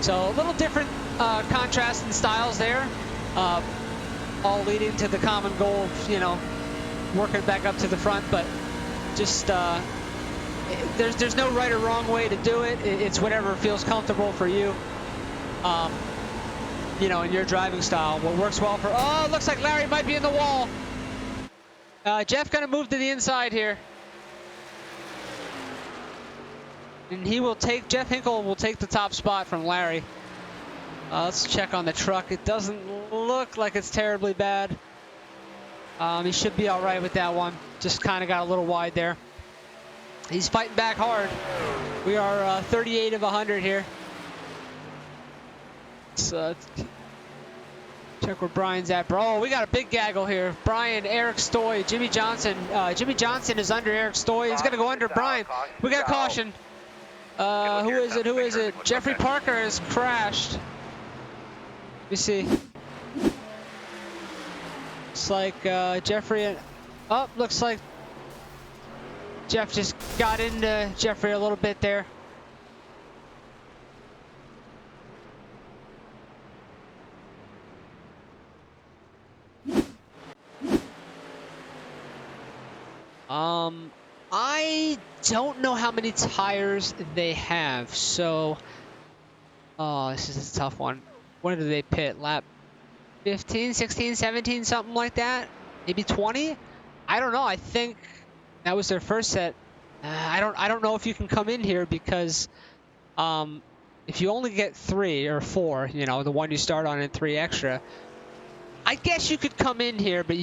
So a little different contrast in styles there, all leading to the common goal of, you know, working back up to the front. But just there's no right or wrong way to do it. It's whatever feels comfortable for you. You know, in your driving style. What works well for... Oh, it looks like Larry might be in the wall. Jeff going to move to the inside here. And he will take... Jeff Hinkle will take the top spot from Larry. Let's check on the truck. It doesn't look like it's terribly bad. He should be all right with that one. Just kind of got a little wide there. He's fighting back hard. We are 38 of 100 here. Let's check where Brian's at. Oh, we got a big gaggle here. Brian, Eric Stoy, Jimmy Johnson. Jimmy Johnson is under Eric Stoy. He's going to go under Brian. We got caution. Who is it? Who is it? Jeffrey Parker has crashed. Let me see. Looks like Jeffrey. Oh, looks like Jeff just got into Jeffrey a little bit there. I don't know how many tires they have, so... Oh, this is a tough one. When do they pit? Lap 15, 16, 17, something like that. Maybe 20. I don't know. I think that was their first set. I don't know if you can come in here because if you only get 3 or 4, you know, the one you start on and 3 extra, I guess you could come in here, but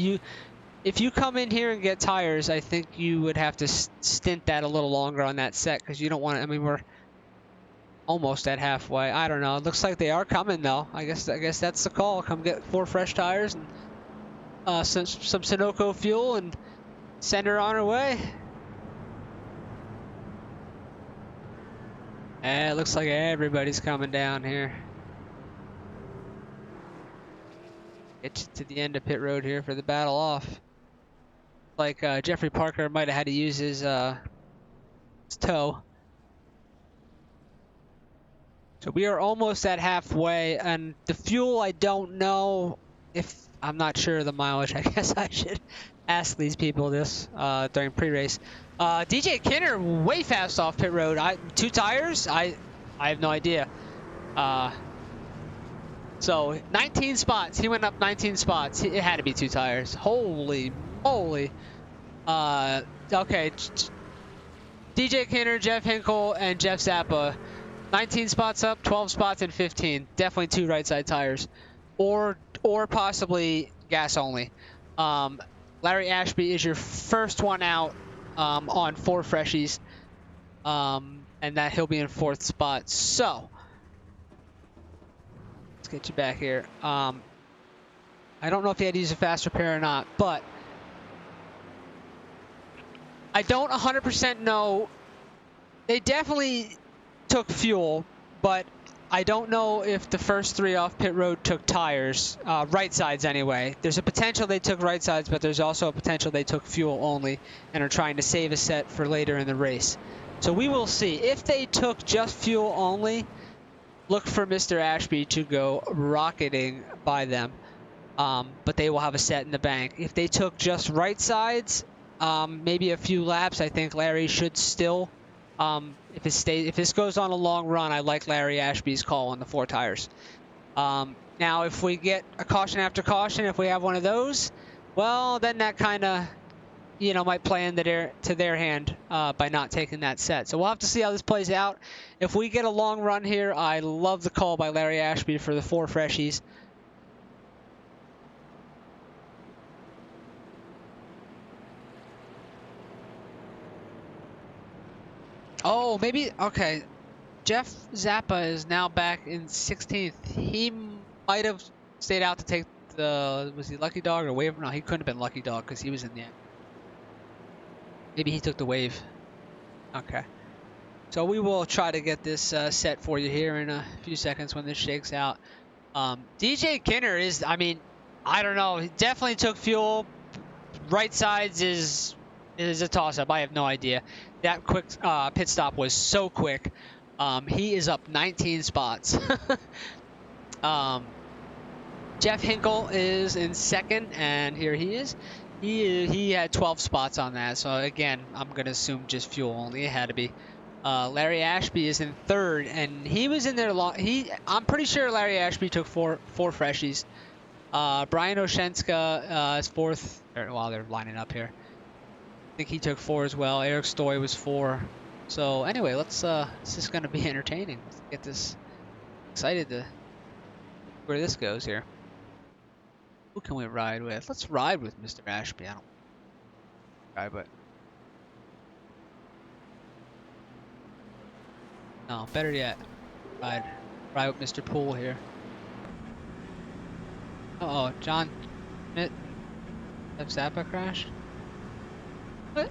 if you come in here and get tires, I think you would have to stint that a little longer on that set because you don't want to. I mean, we're almost at halfway. I don't know. It looks like they are coming though. I guess that's the call. Come get 4 fresh tires and some Sunoco fuel and send her on her way. And it looks like everybody's coming down here. Get to the end of pit road here for the battle off. Like Jeffrey Parker might have had to use his toe. So we are almost at halfway, and the fuel, I don't know if, I'm not sure of the mileage. I guess I should ask these people this during pre-race. DJ Kinner way fast off pit road. 2 tires? I have no idea. So 19 spots. He went up 19 spots. It had to be 2 tires. Holy moly. Okay. DJ Kinner, Jeff Hinkle, and Jeff Zappa. 19 spots up, 12 spots, and 15. Definitely 2 right side tires, or possibly gas only. Larry Ashby is your first one out on 4 freshies, and that he'll be in 4th spot. So let's get you back here. I don't know if he had to use a fast repair or not, but I don't 100% know. They definitely took fuel, but I don't know if the first 3 off pit road took tires, right sides anyway. There's a potential they took right sides, but there's also a potential they took fuel only and are trying to save a set for later in the race. So we will see. If they took just fuel only, look for Mr. Ashby to go rocketing by them, but they will have a set in the bank. If they took just right sides, maybe a few laps, I think Larry should still. If this goes on a long run, I like Larry Ashby's call on the 4 tires. Now, if we get a caution after caution, if we have one of those, well, then that kind of, you know, might play into their hand by not taking that set. So we'll have to see how this plays out. If we get a long run here, I love the call by Larry Ashby for the 4 freshies. Oh, maybe, okay. Jeff Zappa is now back in 16th. He might have stayed out to take the, was he Lucky Dog or Wave? No, he couldn't have been Lucky Dog because he was in the end. Maybe he took the Wave. Okay. So we will try to get this set for you here in a few seconds when this shakes out. DJ Kinner is, I mean, I don't know. He definitely took fuel. Right sides is a toss-up. I have no idea. That quick pit stop was so quick. He is up 19 spots. Jeff Hinkle is in 2nd, and here he is. He had 12 spots on that, so again, I'm going to assume just fuel only. It had to be. Larry Ashby is in 3rd, and he was in there long. I'm pretty sure Larry Ashby took four freshies. Brian Oshenska is 4th. While they're lining up here. I think he took 4 as well. Eric Stoy was 4. So anyway, let's this is going to be entertaining. Let's get this excited to where this goes here. Who can we ride with? Let's ride with Mr. Ashby. I don't ride, but no, better yet, ride with Mr. Poole here. Uh-oh, John Schmidt. Have Zappa crashed? What?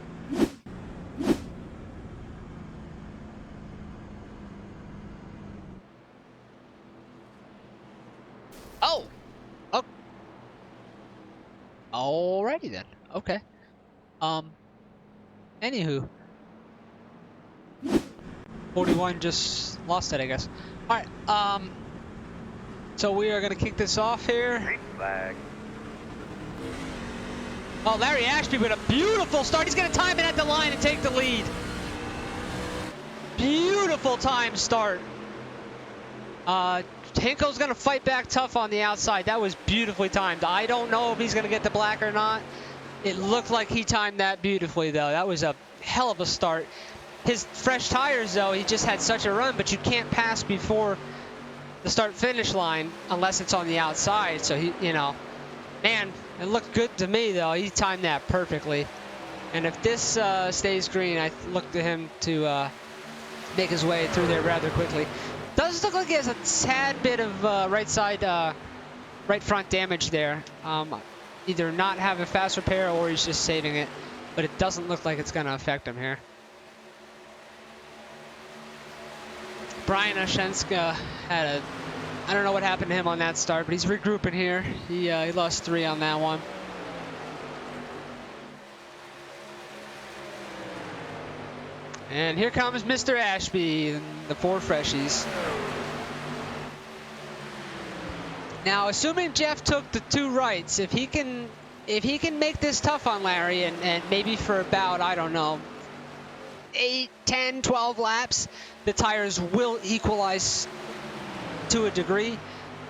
Oh! Oh! Alrighty then. Okay. Anywho. 41 just lost it, I guess. Alright, so we are gonna kick this off here. Green flag. Oh, Larry Ashby with a beautiful start. He's going to time it at the line and take the lead. Beautiful time start. Hinkle's going to fight back tough on the outside. That was beautifully timed. I don't know if he's going to get the black or not. It looked like he timed that beautifully, though. That was a hell of a start. His fresh tires, though, he just had such a run, but you can't pass before the start-finish line unless it's on the outside. So, he, you know, man, it looked good to me, though. He timed that perfectly. And if this stays green, I look to him to make his way through there rather quickly. Does look like he has a tad bit of right front damage there. Either not having fast repair or he's just saving it, but it doesn't look like it's going to affect him here. Brian Oshenska had a, I don't know what happened to him on that start, but he's regrouping here. He lost 3 on that one. And here comes Mr. Ashby and the 4 freshies. Now, assuming Jeff took the 2 rights, if he can make this tough on Larry and maybe for about, I don't know, 8, 10, 12 laps, the tires will equalize to a degree.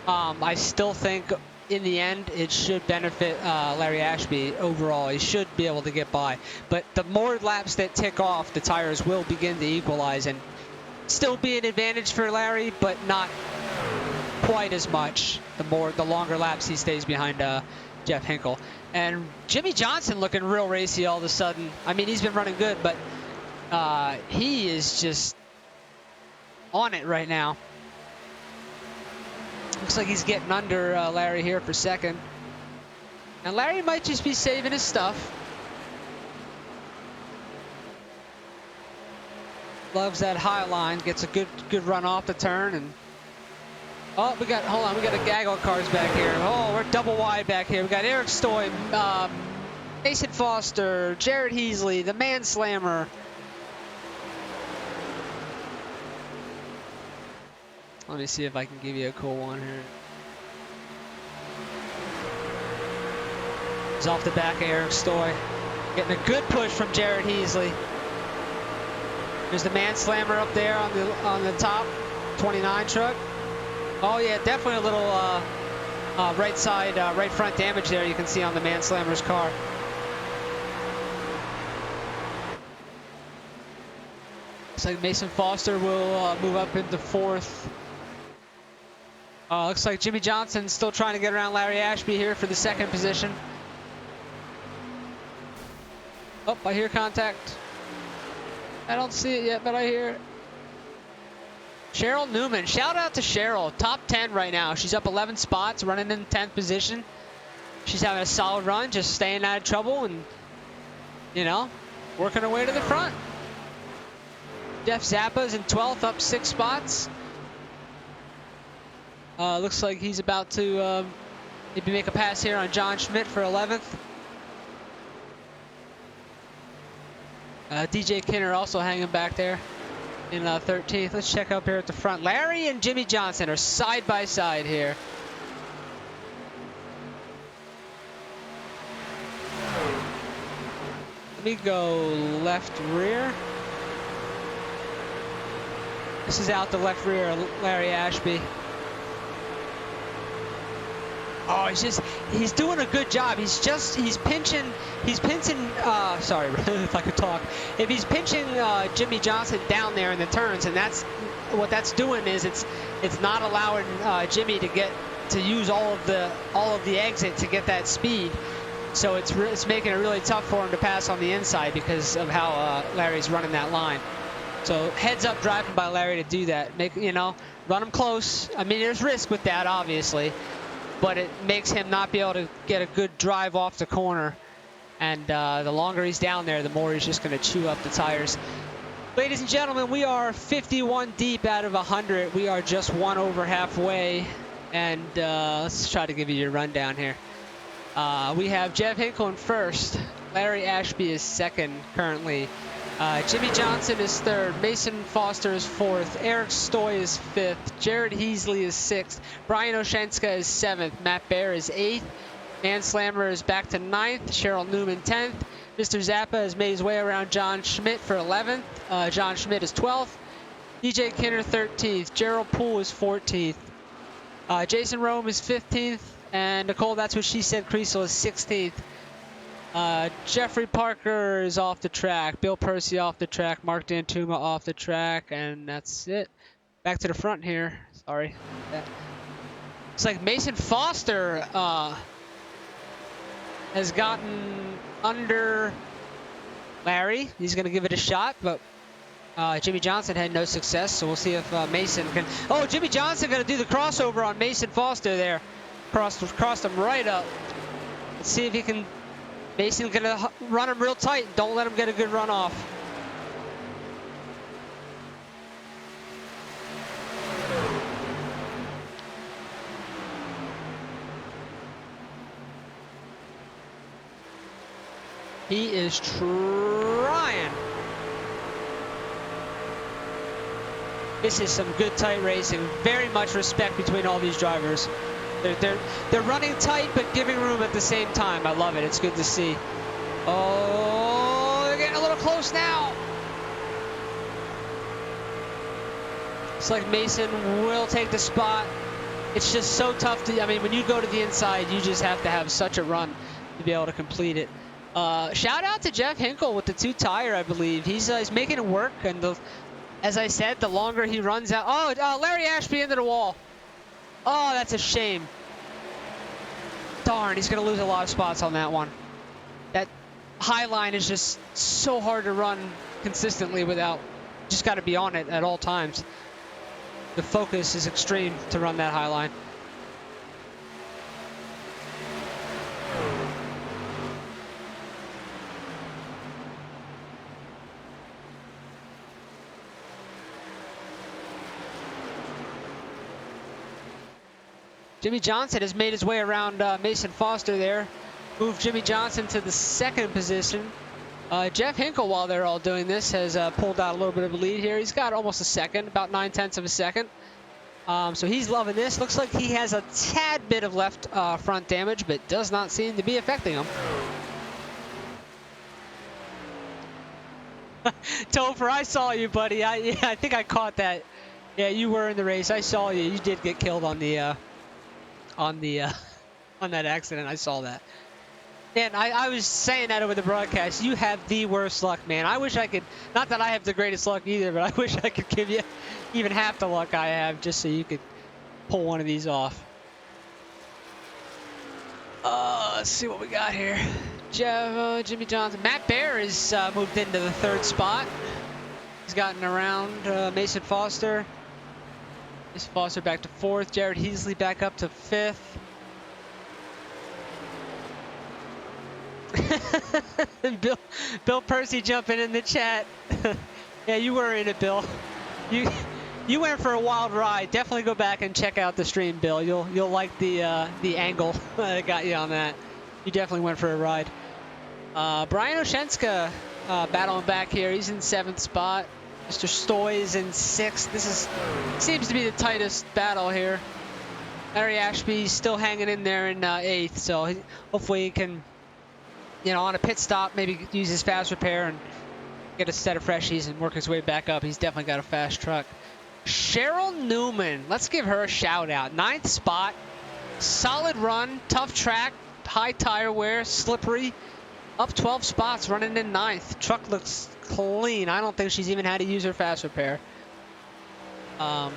I still think in the end it should benefit Larry Ashby overall. He should be able to get by. But the more laps that tick off, the tires will begin to equalize and still be an advantage for Larry, but not quite as much the longer laps he stays behind Jeff Hinkle. And Jimmy Johnson looking real racy all of a sudden. I mean, he's been running good, but he is just on it right now. Looks like he's getting under Larry here for second. And Larry might just be saving his stuff. Loves that high line, gets a good run off the turn, and oh, hold on, we got a gaggle of cars back here. Oh, we're double wide back here. We got Eric Stoy, Mason Foster, Jared Heasley, the Man Slammer. Let me see if I can give you a cool one here. He's off the back of Eric Stoy. Getting a good push from Jared Heasley. There's the Man Slammer up there on the top 29 truck. Oh yeah, definitely a little right side, right front damage there you can see on the Man Slammer's car. Looks like Mason Foster will move up into 4th. Looks like Jimmy Johnson's still trying to get around Larry Ashby here for the 2nd position. Oh, I hear contact. I don't see it yet, but I hear it. Cheryl Newman, shout out to Cheryl, top 10 right now. She's up 11 spots, running in 10th position. She's having a solid run, just staying out of trouble and, you know, working her way to the front. Jeff Zappa's in 12th, up 6 spots. Looks like he's about to maybe make a pass here on John Schmidt for 11th. DJ Kinner also hanging back there in 13th. Let's check up here at the front. Larry and Jimmy Johnson are side by side here. Let me go left rear. This is out the left rear, Larry Ashby. Oh, he's doing a good job. He's pinching, sorry, if I could talk. If he's pinching Jimmy Johnson down there in the turns, and what that's doing is it's not allowing Jimmy to use all of the exit to get that speed. So it's making it really tough for him to pass on the inside because of how Larry's running that line. So heads up driving by Larry to do that. Run him close. I mean, there's risk with that, obviously. But it makes him not be able to get a good drive off the corner. And the longer he's down there, the more he's just going to chew up the tires. Ladies and gentlemen, we are 51 deep out of 100. We are just 1 over halfway. And let's try to give you your rundown here. We have Jeff Hinkle in 1st. Larry Ashby is 2nd currently. Jimmy Johnson is 3rd, Mason Foster is 4th, Eric Stoy is 5th, Jared Heasley is 6th, Brian Oshenska is 7th, Matt Baer is 8th, Man Slammer is back to 9th, Cheryl Newman 10th, Mr. Zappa has made his way around John Schmidt for 11th, John Schmidt is 12th, DJ Kinner 13th, Gerald Poole is 14th, Jason Rome is 15th, and Nicole, that's what she said, Creasel is 16th. Jeffrey Parker is off the track. Bill Percy off the track. Mark Dantuma off the track, and that's it. Back to the front here. Sorry. It's like Mason Foster has gotten under Larry. He's going to give it a shot, but Jimmy Johnson had no success, so we'll see if Mason can... Oh, Jimmy Johnson going to do the crossover on Mason Foster there. Crossed him right up. Let's see if he can... Mason's going to run him real tight. Don't let him get a good run off. He is trying. This is some good tight racing. Very much respect between all these drivers. They're running tight but giving room at the same time. I love it. It's good to see. Oh, they're getting a little close now. It's like Mason will take the spot. It's just so tough to, I mean, when you go to the inside, you just have to have such a run to be able to complete it. Shout out to Jeff Hinkle with the 2 tire, I believe. He's making it work, and as I said, the longer he runs out. Oh, Larry Ashby into the wall. Oh, that's a shame. Darn, he's going to lose a lot of spots on that one. That high line is just so hard to run consistently without, just got to be on it at all times. The focus is extreme to run that high line. Jimmy Johnson has made his way around Mason Foster there. Moved Jimmy Johnson to the 2nd position. Jeff Hinkle, while they're all doing this, has pulled out a little bit of a lead here. He's got almost a second, about 9/10 of a second. So he's loving this. Looks like he has a tad bit of left front damage, but does not seem to be affecting him. Topher, I saw you, buddy. I think I caught that. Yeah, you were in the race. I saw you. You did get killed on the... on that accident. I saw that. And I was saying that over the broadcast. You have the worst luck, man. I wish I could, not that I have the greatest luck either, but I wish I could give you even half the luck I have just so you could pull one of these off. Let's see what we got here. Jimmy Johnson. Matt Bear has moved into the 3rd spot. He's gotten around Mason Foster. Mason Foster back to 4th. Jared Heasley back up to 5th. Bill Percy jumping in the chat. Yeah, you were in it, Bill. You went for a wild ride. Definitely go back and check out the stream, Bill. You'll like the angle that got you on that. You definitely went for a ride. Brian Oshenska battling back here. He's in 7th spot. Mr. Stoy is in 6th. This seems to be the tightest battle here. Larry Ashby still hanging in there in 8th, so hopefully he can, you know, on a pit stop, maybe use his fast repair and get a set of freshies and work his way back up. He's definitely got a fast truck. Cheryl Newman, let's give her a shout out. 9th spot, solid run, tough track, high tire wear, slippery. Up 12 spots, running in 9th. Truck looks clean. I don't think she's even had to use her fast repair. Got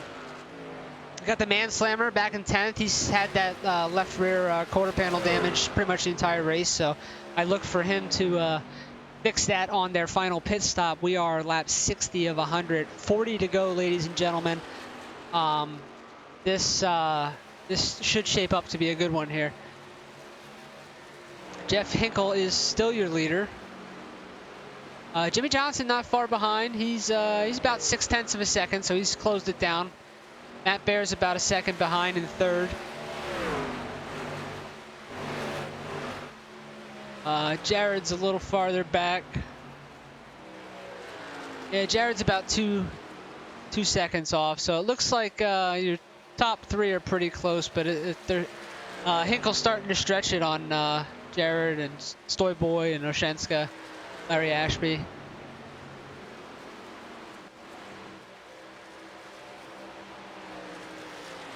the man slammer back in 10th. He's had that left rear quarter panel damage pretty much the entire race, so I look for him to fix that on their final pit stop. We are lap 60 of 100. 40 to go, ladies and gentlemen. This should shape up to be a good one here. Jeff Hinkle is still your leader. Jimmy Johnson not far behind. He's about 6/10 of a second, so he's closed it down. Matt Bear's about a second behind in 3rd. Jared's a little farther back. Yeah, Jared's about two seconds off, so it looks like your top 3 are pretty close, but Hinkle's starting to stretch it on Jared and Stoyboy and Oshenska, Larry Ashby.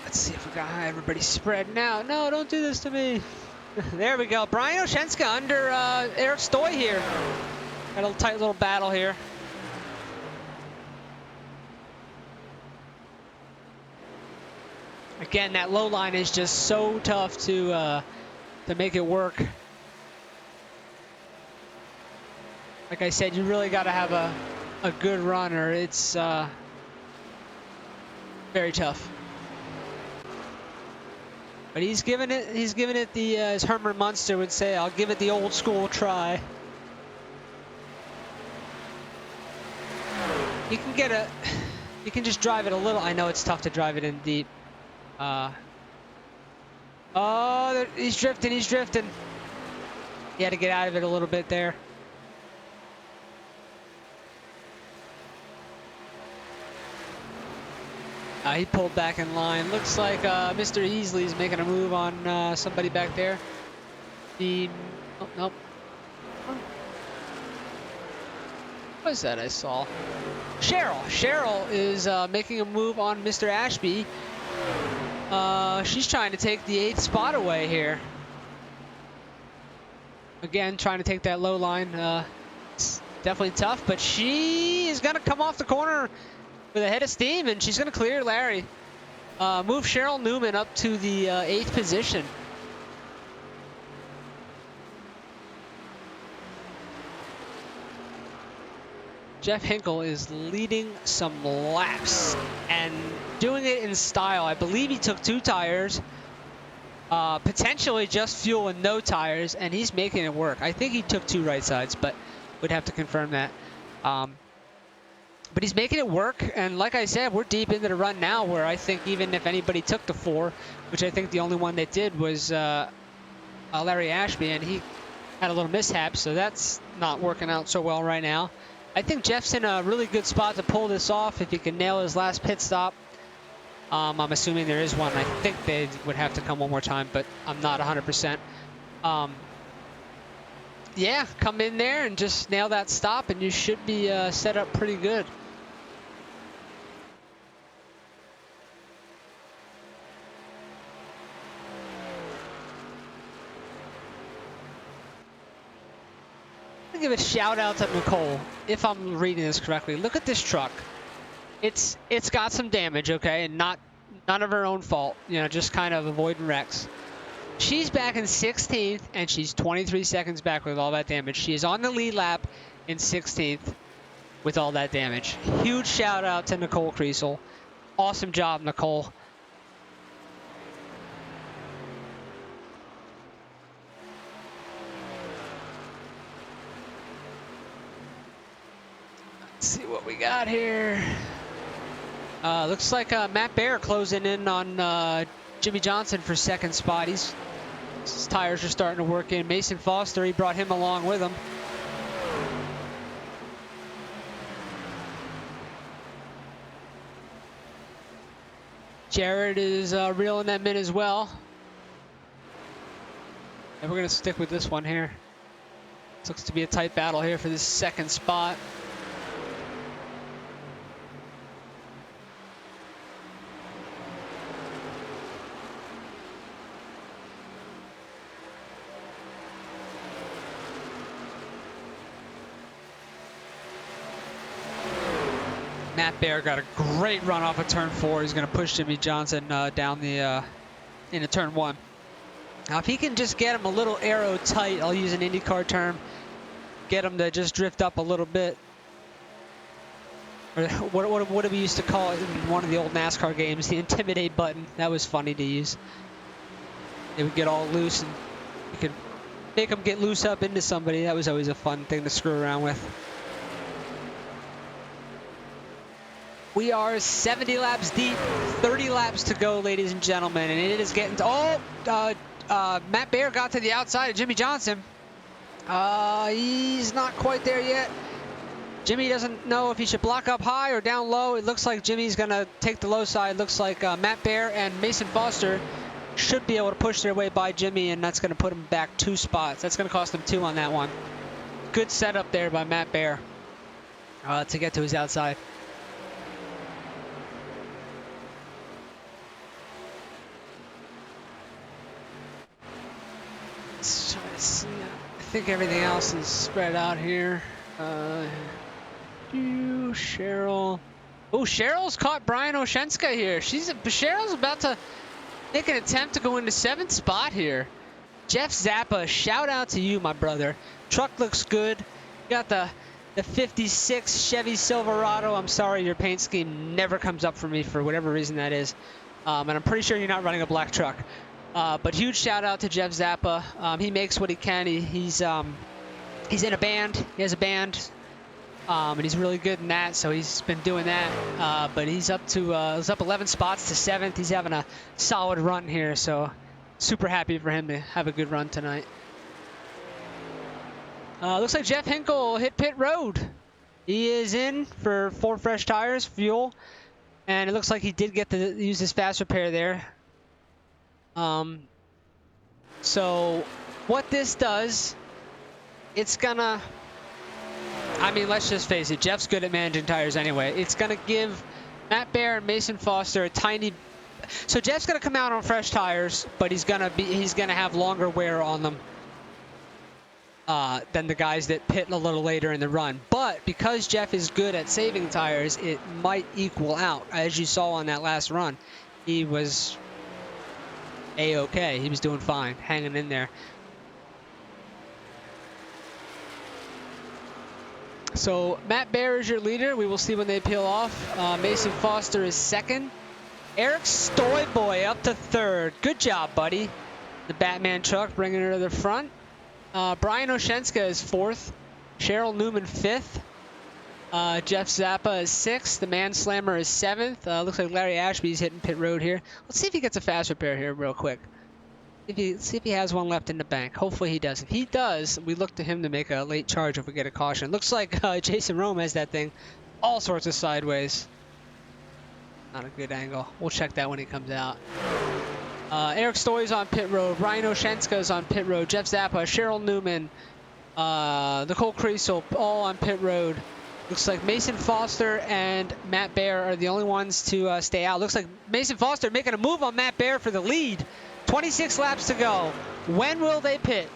Let's see if we got everybody spreading out. No, don't do this to me. There we go. Brian Oshenska under Eric Stoy here. Got a tight little battle here. Again, that low line is just so tough to make it work. Like I said, you really got to have a good runner. It's very tough. But he's giving it the, as Herman Munster would say, I'll give it the old school try. You can just drive it a little. I know it's tough to drive it in deep. Oh, he's drifting, he's drifting. He had to get out of it a little bit there. He pulled back in line. Looks like Mr. Easley's making a move on somebody back there. Oh, nope. What is that I saw? Cheryl. Cheryl is making a move on Mr. Ashby. She's trying to take the 8th spot away here. Again, trying to take that low line. It's definitely tough, but she is going to come off the corner with a head of steam, and she's going to clear Larry. Move Cheryl Newman up to the 8th position. Jeff Hinkle is leading some laps and doing it in style. I believe he took 2 tires, potentially just fuel and no tires, and he's making it work. I think he took 2 right sides, but would have to confirm that. But he's making it work, and like I said, we're deep into the run now, where I think even if anybody took the 4, which I think the only one that did was Larry Ashby, and he had a little mishap, so that's not working out so well right now. I think Jeff's in a really good spot to pull this off if he can nail his last pit stop. I'm assuming there is one. I think they would have to come one more time, but I'm not 100%. Yeah, come in there and just nail that stop, and you should be set up pretty good. I'm gonna give a shout out to Nicole, if I'm reading this correctly. Look at this truck. It's got some damage, okay, and none of her own fault. You know, just kind of avoiding wrecks. She's back in 16th, and she's 23 seconds back with all that damage. She is on the lead lap in 16th with all that damage. Huge shout out to Nicole Kriesel. Awesome job, Nicole. Let's see what we got here. Looks like Matt Bear closing in on Jimmy Johnson for 2nd spot. His tires are starting to work in. Mason Foster, he brought him along with him. Jared is reeling them in as well. And we're going to stick with this one here. This looks to be a tight battle here for this 2nd spot. Matt Bear got a great run off of turn 4. He's going to push Jimmy Johnson down the into turn 1. Now, if he can just get him a little aero tight, I'll use an IndyCar term, get him to just drift up a little bit. Or what do we used to call it in one of the old NASCAR games? The intimidate button. That was funny to use. They would get all loose, and you could make them get loose up into somebody. That was always a fun thing to screw around with. We are 70 laps deep, 30 laps to go, ladies and gentlemen, and it is getting to, Matt Bear got to the outside of Jimmy Johnson. He's not quite there yet. Jimmy doesn't know if he should block up high or down low. It looks like Jimmy's going to take the low side. Looks like Matt Bear and Mason Foster should be able to push their way by Jimmy, and that's going to put him back 2 spots. That's going to cost him 2 on that one. Good setup there by Matt Bear to get to his outside. think everything else is spread out here. Cheryl. Oh, Cheryl's caught Brian Oshenska here. Cheryl's about to make an attempt to go into 7th spot here. Jeff Zappa, shout out to you, my brother. Truck looks good. You got the 56 Chevy Silverado. I'm sorry, your paint scheme never comes up for me for whatever reason that is. And I'm pretty sure you're not running a black truck. But huge shout out to Jeff Zappa. He makes what he can. He's in a band. He has a band. And he's really good in that, so he's been doing that. But he's up 11 spots to 7th. He's having a solid run here, so super happy for him to have a good run tonight. Looks like Jeff Hinkle hit pit road. He is in for 4 fresh tires, fuel, and it looks like he did get to use his fast repair there. So what this does, it's gonna, I mean, let's just face it, Jeff's good at managing tires anyway. It's going to give Matt Bear and Mason Foster a tiny... So Jeff's going to come out on fresh tires, but he's going to have longer wear on them than the guys that pit a little later in the run. But because Jeff is good at saving tires, it might equal out. As you saw on that last run, he was A-okay. He was doing fine, hanging in there. So Matt Bear is your leader. We will see when they peel off. Mason Foster is 2nd. Eric Stoyboy up to 3rd. Good job, buddy. The Batman truck bringing her to the front. Brian Oshenska is 4th. Cheryl Newman 5th. Jeff Zappa is 6th. The Man Slammer is 7th. Looks like Larry Ashby's hitting pit road here. Let's see if he gets a fast repair here real quick. See if he has one left in the bank. Hopefully he does. If he does, we look to him to make a late charge if we get a caution. Looks like Jason Rome has that thing all sorts of sideways. Not a good angle. We'll check that when he comes out. Eric Stoy's on pit road. Ryan Oshenska's on pit road. Jeff Zappa, Cheryl Newman, Nicole Creasel, all on pit road. Looks like Mason Foster and Matt Bear are the only ones to stay out. Looks like Mason Foster making a move on Matt Bear for the lead. 26 laps to go. When will they pit?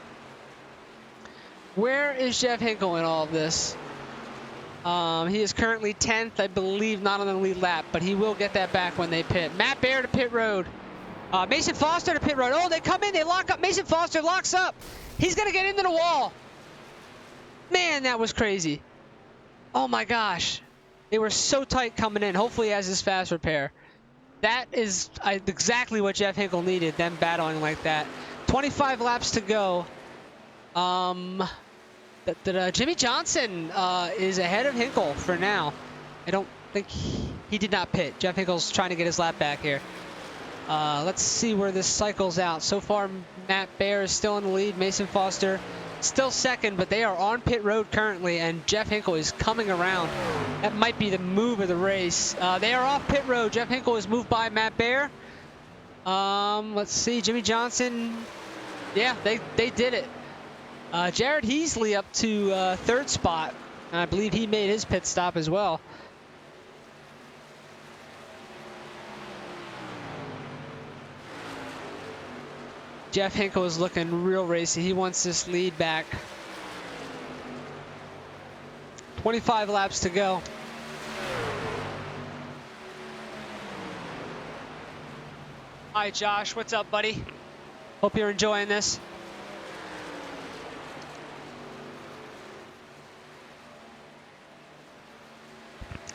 Where is Jeff Hinkle in all of this? He is currently 10th, I believe, not on the lead lap, but he will get that back when they pit. Matt Bear to pit road. Mason Foster to pit road. Oh, they come in, they lock up. Mason Foster locks up. He's going to get into the wall. Man, that was crazy. Oh my gosh. They were so tight coming in. Hopefully he has his fast repair. That is exactly what Jeff Hinkle needed, them battling like that. 25 laps to go. Jimmy Johnson is ahead of Hinkle for now. I don't think he did not pit. Jeff Hinkle's trying to get his lap back here. Let's see where this cycles out. So far, Matt Bear is still in the lead. Mason Foster still 2nd, but they are on pit road currently, and Jeff Hinkle is coming around. That might be the move of the race. They are off pit road. Jeff Hinkle is moved by Matt Bear. Let's see, Jimmy Johnson. Yeah, they did it. Jared Heasley up to 3rd spot. I believe he made his pit stop as well. Jeff Hinkle is looking real racy. He wants this lead back. 25 laps to go. Hi, Josh. What's up, buddy? Hope you're enjoying this.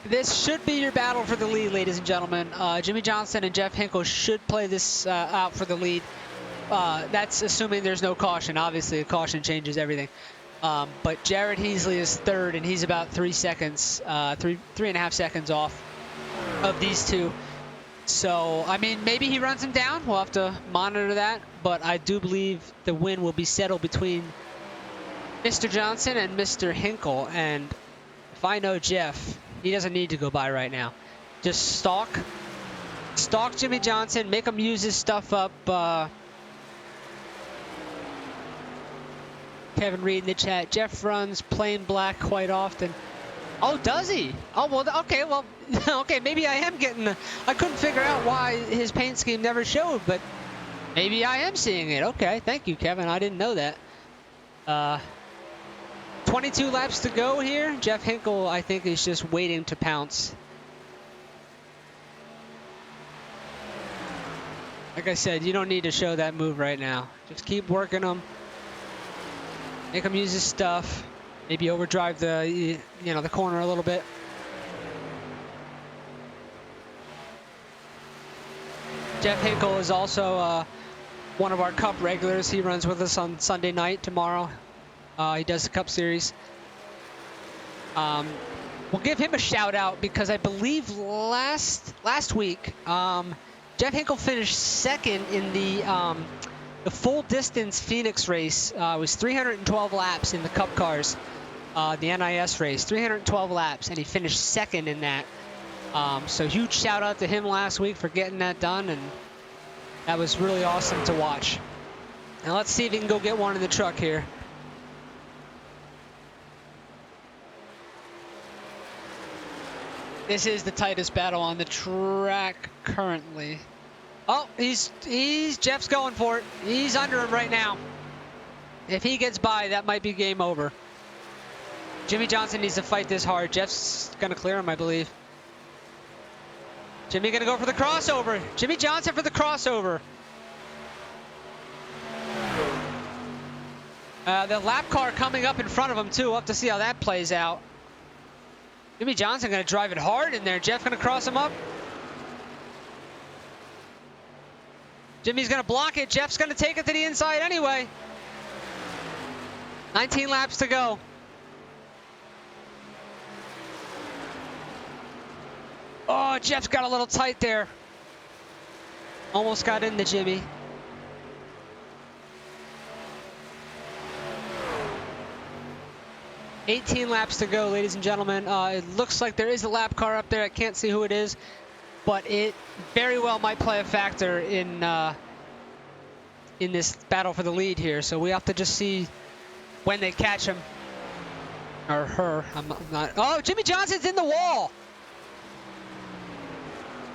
This should be your battle for the lead, ladies and gentlemen. Jimmy Johnson and Jeff Hinkle should play this out for the lead. That's assuming there's no caution. Obviously, a caution changes everything. But Jared Heasley is 3rd, and he's about 3 seconds, 3.5 seconds off of these two. So, I mean, maybe he runs him down. We'll have to monitor that. But I do believe the win will be settled between Mr. Johnson and Mr. Hinkle. And if I know Jeff, he doesn't need to go by right now. Just stalk Jimmy Johnson, make him use his stuff up. Kevin Reed in the chat. Jeff runs plain black quite often. Oh, does he? Oh, well, okay, well, okay, maybe I am getting I couldn't figure out why his paint scheme never showed, but maybe I am seeing it. Okay, thank you, Kevin. I didn't know that. 22 laps to go here. Jeff Hinkle, I think, is just waiting to pounce. Like I said, you don't need to show that move right now. Just keep working him. Make him use his stuff. Maybe overdrive the, the corner a little bit. Jeff Hinkle is also one of our Cup regulars. He runs with us on Sunday night tomorrow. He does the Cup Series. We'll give him a shout out because I believe last week Jeff Hinkle finished second in the full distance Phoenix race. It was 312 laps in the Cup cars, the NIS race, 312 laps, and he finished second in that. So huge shout out to him last week for getting that done, and that was really awesome to watch. Now let's see if he can go get one in the truck here. This is the tightest battle on the track currently. Oh, Jeff's going for it. He's under him right now. If he gets by, that might be game over. Jimmy Johnson needs to fight this hard. Jeff's gonna clear him, I believe. Jimmy gonna go for the crossover. Jimmy Johnson for the crossover. The lap car coming up in front of him too. We'll have to see how that plays out. Jimmy Johnson gonna drive it hard in there. Jeff gonna cross him up. Jimmy's gonna block it. Jeff's gonna take it to the inside anyway. 19 laps to go. Oh, Jeff's got a little tight there. Almost got into Jimmy. $18 laps to go, ladies and gentlemen. It looks like there is a lap car up there. I can't see who it is, but it very well might play a factor in this battle for the lead here. So we have to just see when they catch him or her. I'm not. Oh, Jimmy Johnson's in the wall.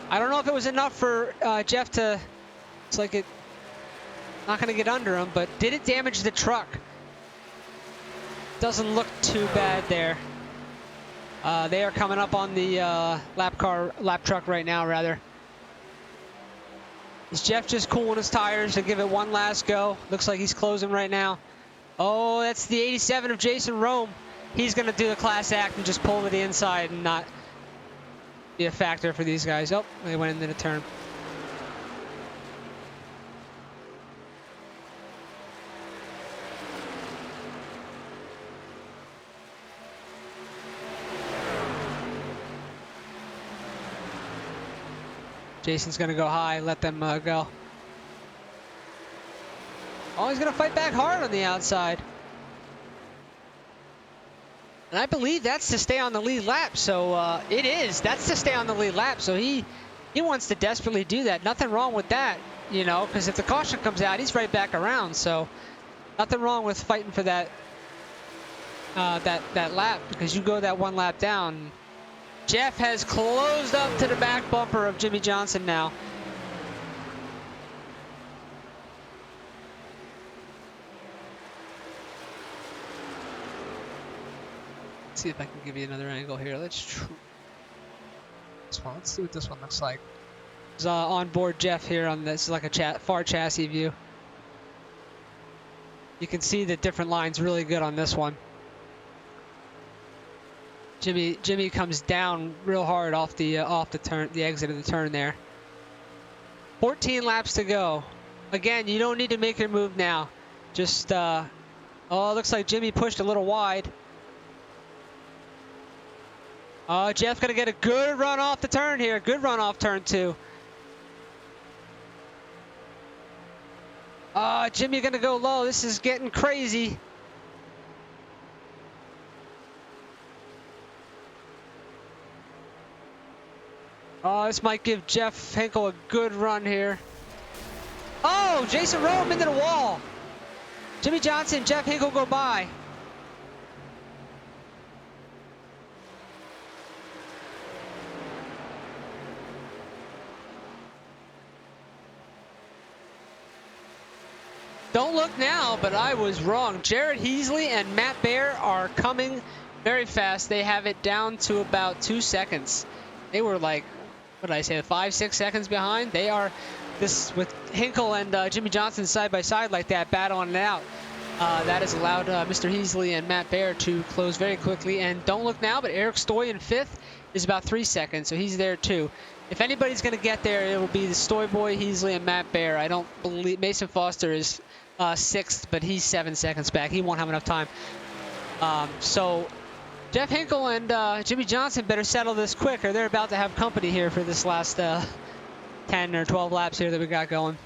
I don't know if it was enough for Jeff to. It's like it. Not going to get under him, but did it damage the truck? Doesn't look too bad there. They are coming up on the lap truck right now, rather. Is Jeff just cooling his tires to give it one last go? Looks like he's closing right now. Oh, that's the 87 of Jason Rome. He's going to do the class act and just pull to the inside and not be a factor for these guys. Oh, they went into the turn. Jason's going to go high, let them go. Oh, he's going to fight back hard on the outside. And I believe that's to stay on the lead lap. So it is. That's to stay on the lead lap. So he wants to desperately do that. Nothing wrong with that, you know, because if the caution comes out, he's right back around. So nothing wrong with fighting for that that lap, because you go that one lap down. Jeff has closed up to the back bumper of Jimmy Johnson now. Let's see if I can give you another angle here. Let's see what this one looks like. There's on board Jeff here on this, like a far chassis view. You can see the different lines really good on this one. Jimmy comes down real hard off the turn, the exit of the turn there. 14 laps to go. Again, you don't need to make your move now. Just oh, it looks like Jimmy pushed a little wide. Oh, Jeff's gonna get a good run off the turn here. Good run off turn 2. Jimmy gonna go low. This is getting crazy. Oh, this might give Jeff Hinkle a good run here. Oh, Jason Rome into the wall. Jimmy Johnson, Jeff Hinkle go by. Don't look now, but I was wrong. Jared Heasley and Matt Bear are coming very fast. They have it down to about 2 seconds. They were like, what did I say, 5, 6 seconds behind? They are, this with Hinkle and Jimmy Johnson side by side like that, battling it out. That has allowed Mr. Heasley and Matt Bear to close very quickly. And don't look now, but Eric Stoy in 5th is about 3 seconds, so he's there too. If anybody's going to get there, it will be the Stoy Boy, Heasley, and Matt Bear. I don't believe Mason Foster is 6th, but he's 7 seconds back. He won't have enough time. So Jeff Hinkle and Jimmy Johnson better settle this quick, or they're about to have company here for this last 10 or 12 laps here that we got going.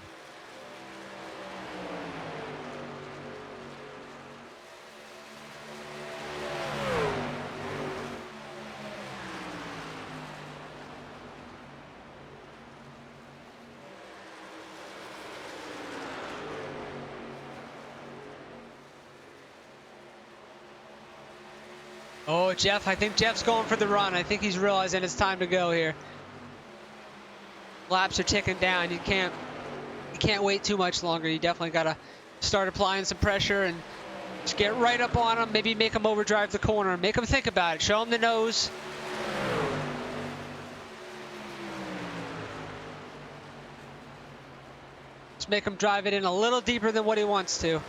Oh, Jeff, I think Jeff's going for the run. I think he's realizing it's time to go here. Laps are ticking down. You can't wait too much longer. You definitely got to start applying some pressure and just get right up on him. Maybe make him overdrive the corner. Make him think about it. Show him the nose. Just make him drive it in a little deeper than what he wants to.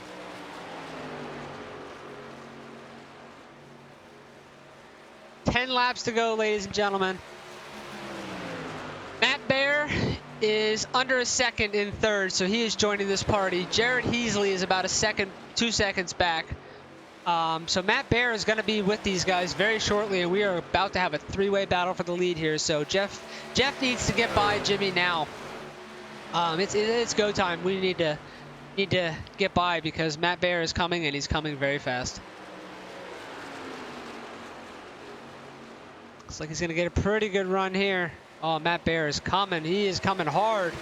Ten laps to go, ladies and gentlemen. Matt Bear is under a second in 3rd, so he is joining this party. Jared Heasley is about 2 seconds back. So Matt Bear is going to be with these guys very shortly, and we are about to have a 3-way battle for the lead here. So Jeff needs to get by Jimmy now. It's go time. We need to get by because Matt Bear is coming, and he's coming very fast. Looks like he's going to get a pretty good run here. Oh, Matt Bear is coming. He is coming hard.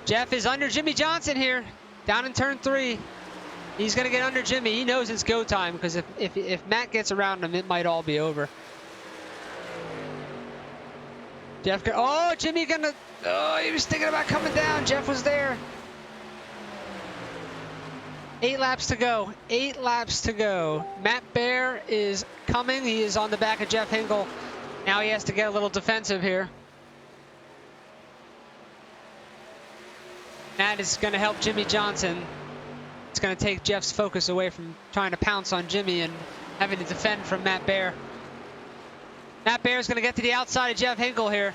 Jeff is under Jimmy Johnson here, down in turn 3. He's going to get under Jimmy. He knows it's go time because if Matt gets around him, it might all be over. Jeff, oh, Jimmy gonna, oh, he was thinking about coming down. Jeff was there. 8 laps to go. 8 laps to go. Matt Bear is coming. He is on the back of Jeff Hinkle. Now he has to get a little defensive here. Matt is going to help Jimmy Johnson. It's going to take Jeff's focus away from trying to pounce on Jimmy and having to defend from Matt Bear. Matt Bear is going to get to the outside of Jeff Hinkle here.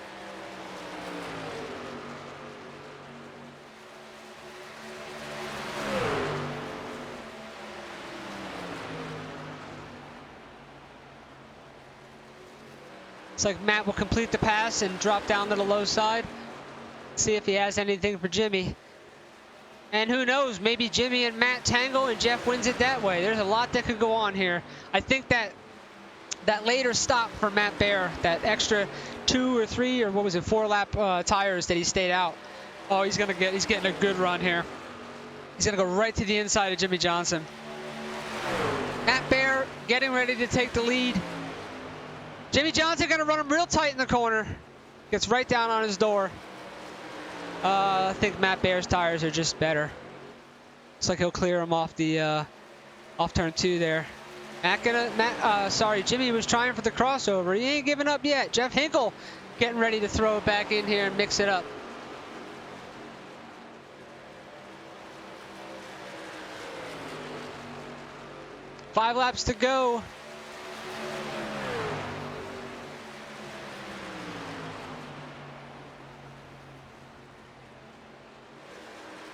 Looks like Matt will complete the pass and drop down to the low side. See if he has anything for Jimmy. And who knows, maybe Jimmy and Matt tangle and Jeff wins it that way. There's a lot that could go on here. I think that later stop for Matt Bear, that extra 2 or 3 or what was it, 4 lap tires that he stayed out. Oh, he's getting a good run here. He's gonna go right to the inside of Jimmy Johnson. Matt Bear getting ready to take the lead. Jimmy Johnson gonna run him real tight in the corner. Gets right down on his door. I think Matt Bear's tires are just better. Looks like he'll clear him off the off turn 2 there. Jimmy was trying for the crossover. He ain't giving up yet. Jeff Hinkle getting ready to throw it back in here and mix it up. Five laps to go.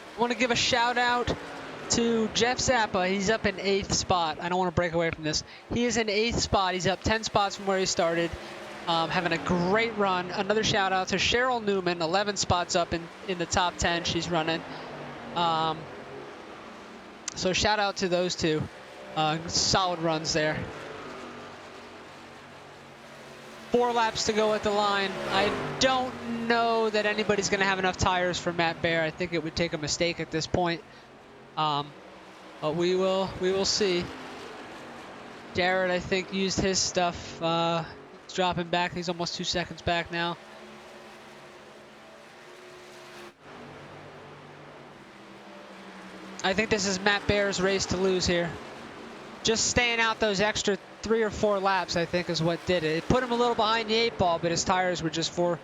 I want to give a shout out to Jeff Zappa. He's up in 8th spot. I don't want to break away from this. He is in 8th spot. He's up 10 spots from where he started. Having a great run. Another shout out to Cheryl Newman, 11 spots up in the top 10 she's running. So shout out to those two. Solid runs there. 4 laps to go at the line. I don't know that anybody's going to have enough tires for Matt Bear. I think it would take a mistake at this point. But we will see. Jared, I think, used his stuff. He's dropping back. He's almost 2 seconds back now. I think this is Matt Bear's race to lose here. Just staying out those extra 3 or 4 laps, I think, is what did it. It put him a little behind the 8 ball, but his tires were just four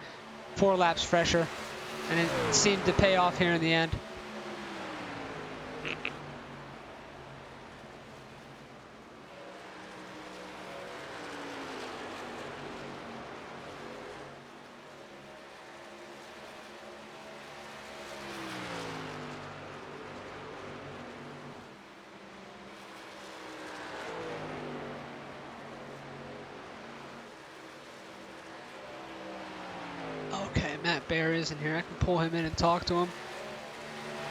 laps fresher, and it seemed to pay off here in the end. Okay, Matt Bear is in here. I can pull him in and talk to him.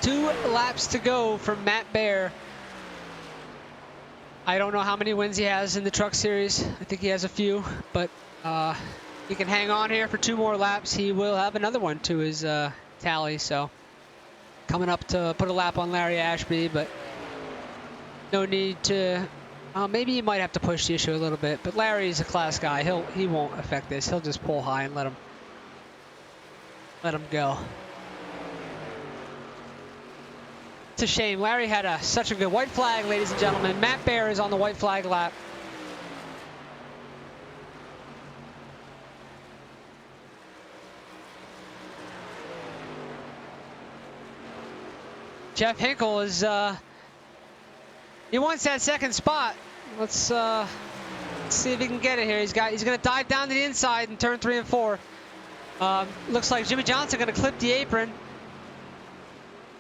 2 laps to go from Matt Bear. I don't know how many wins he has in the Truck Series. I think he has a few, but he can hang on here for 2 more laps. He will have another one to his tally, so coming up to put a lap on Larry Ashby, but no need to. Maybe he might have to push the issue a little bit, but Larry's a class guy. He won't affect this. He'll just pull high and let him go. It's a shame. Larry had such a good white flag, ladies and gentlemen. Matt Bear is on the white flag lap. Jeff Hinkle is he wants that second spot. Let's see if he can get it here. He's going to dive down to the inside in turn 3 and 4. Looks like Jimmy Johnson going to clip the apron.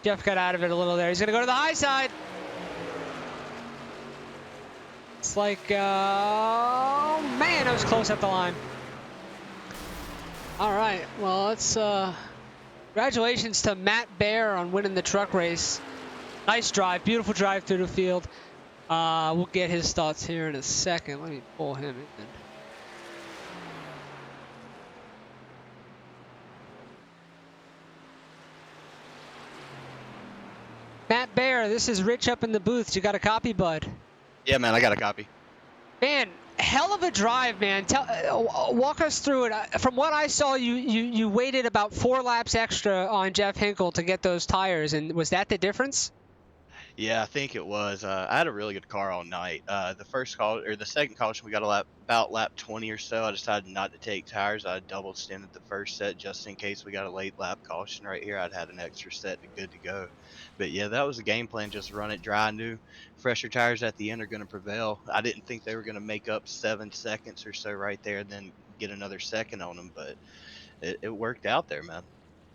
Jeff got out of it a little there. He's going to go to the high side. It's like, oh man, that was close at the line. All right, well, let's, congratulations to Matt Bear on winning the truck race. Nice drive, beautiful drive through the field. We'll get his thoughts here in a second. Let me pull him in. Matt Bear, this is Rich up in the booth. You got a copy, bud? Yeah, man, I got a copy. Man, hell of a drive, man. Walk us through it. From what I saw, you waited about 4 laps extra on Jeff Hinkle to get those tires, and was that the difference? Yeah, I think it was. I had a really good car all night. The second caution, we got about lap 20 or so. I decided not to take tires. I double stinted the first set just in case we got a late lap caution right here. I'd had an extra set good to go. But yeah, that was the game plan. Just run it dry. I knew fresher tires at the end are going to prevail. I didn't think they were going to make up 7 seconds or so right there, then get another second on them. But it worked out there, man.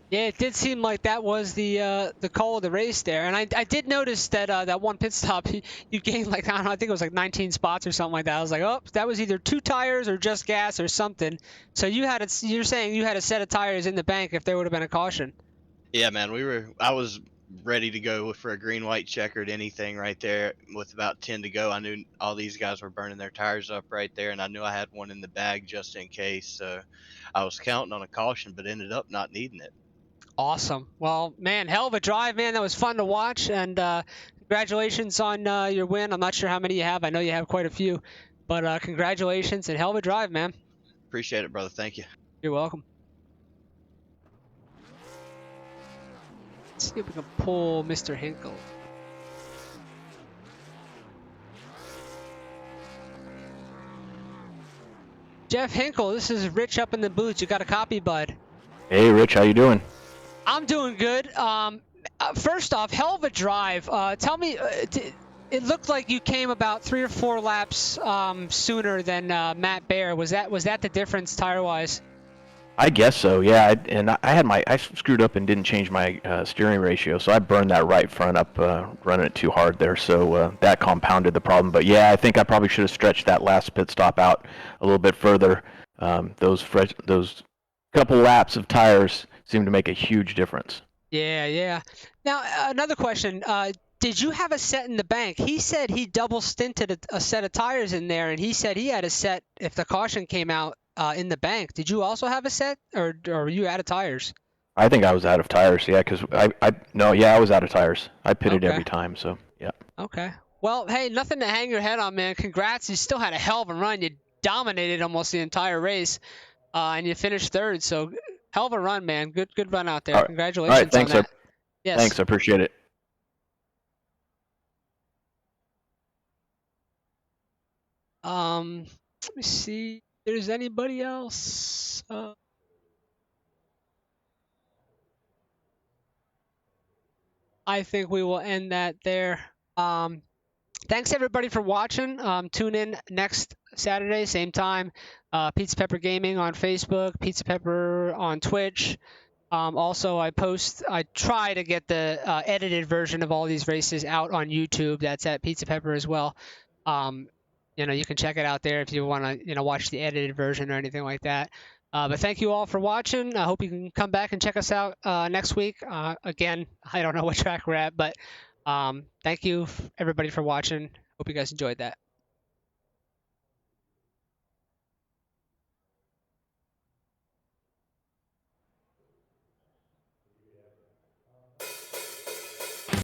Yeah, it did seem like that was the call of the race there, and I did notice that that one pit stop you gained like, I don't know, I think it was like 19 spots or something like that. I was like, oh, that was either 2 tires or just gas or something. So you're saying you had a set of tires in the bank if there would have been a caution. Yeah, man, I was ready to go for a green, white, checkered anything right there. With about 10 to go, I knew all these guys were burning their tires up right there, and I knew I had one in the bag just in case. So I was counting on a caution, but ended up not needing it. Awesome. Well, man, hell of a drive, man. That was fun to watch, and congratulations on your win. I'm not sure how many you have. I know you have quite a few, but congratulations and hell of a drive, man. Appreciate it, brother. Thank you. You're welcome. Let's see if we can pull Mr. Hinkle. Jeff Hinkle, this is Rich up in the booth. You got a copy, bud? Hey, Rich, how you doing? I'm doing good. First off, hell of a drive. Tell me, it looked like you came about 3 or 4 laps sooner than Matt Bear. Was that the difference tire-wise? I guess so, yeah. I screwed up and didn't change my steering ratio, so I burned that right front up running it too hard there. So that compounded the problem. But yeah, I think I probably should have stretched that last pit stop out a little bit further. Those couple laps of tires seemed to make a huge difference. Yeah. Now, another question. Did you have a set in the bank? He said he double stinted a set of tires in there, and he said he had a set if the caution came out in the bank. Did you also have a set, or were you out of tires? I think I was out of tires, yeah, because I was out of tires. I pitted every time, so yeah. Okay. Well, hey, nothing to hang your head on, man. Congrats. You still had a hell of a run. You dominated almost the entire race, and you finished 3rd, so hell of a run, man. Good run out there. Congratulations All right, thanks, on that. Yes. Thanks, I appreciate it. Let me see if there's anybody else. I think we will end that there. Thanks everybody for watching. Tune in next Saturday, same time. Pizza Pepper Gaming on Facebook, Pizza Pepper on Twitch. Also, I try to get the edited version of all these races out on YouTube. That's at Pizza Pepper as well. You can check it out there if you want to, watch the edited version or anything like that. But thank you all for watching. I hope you can come back and check us out next week. Again, I don't know what track we're at, but thank you everybody for watching. Hope you guys enjoyed that.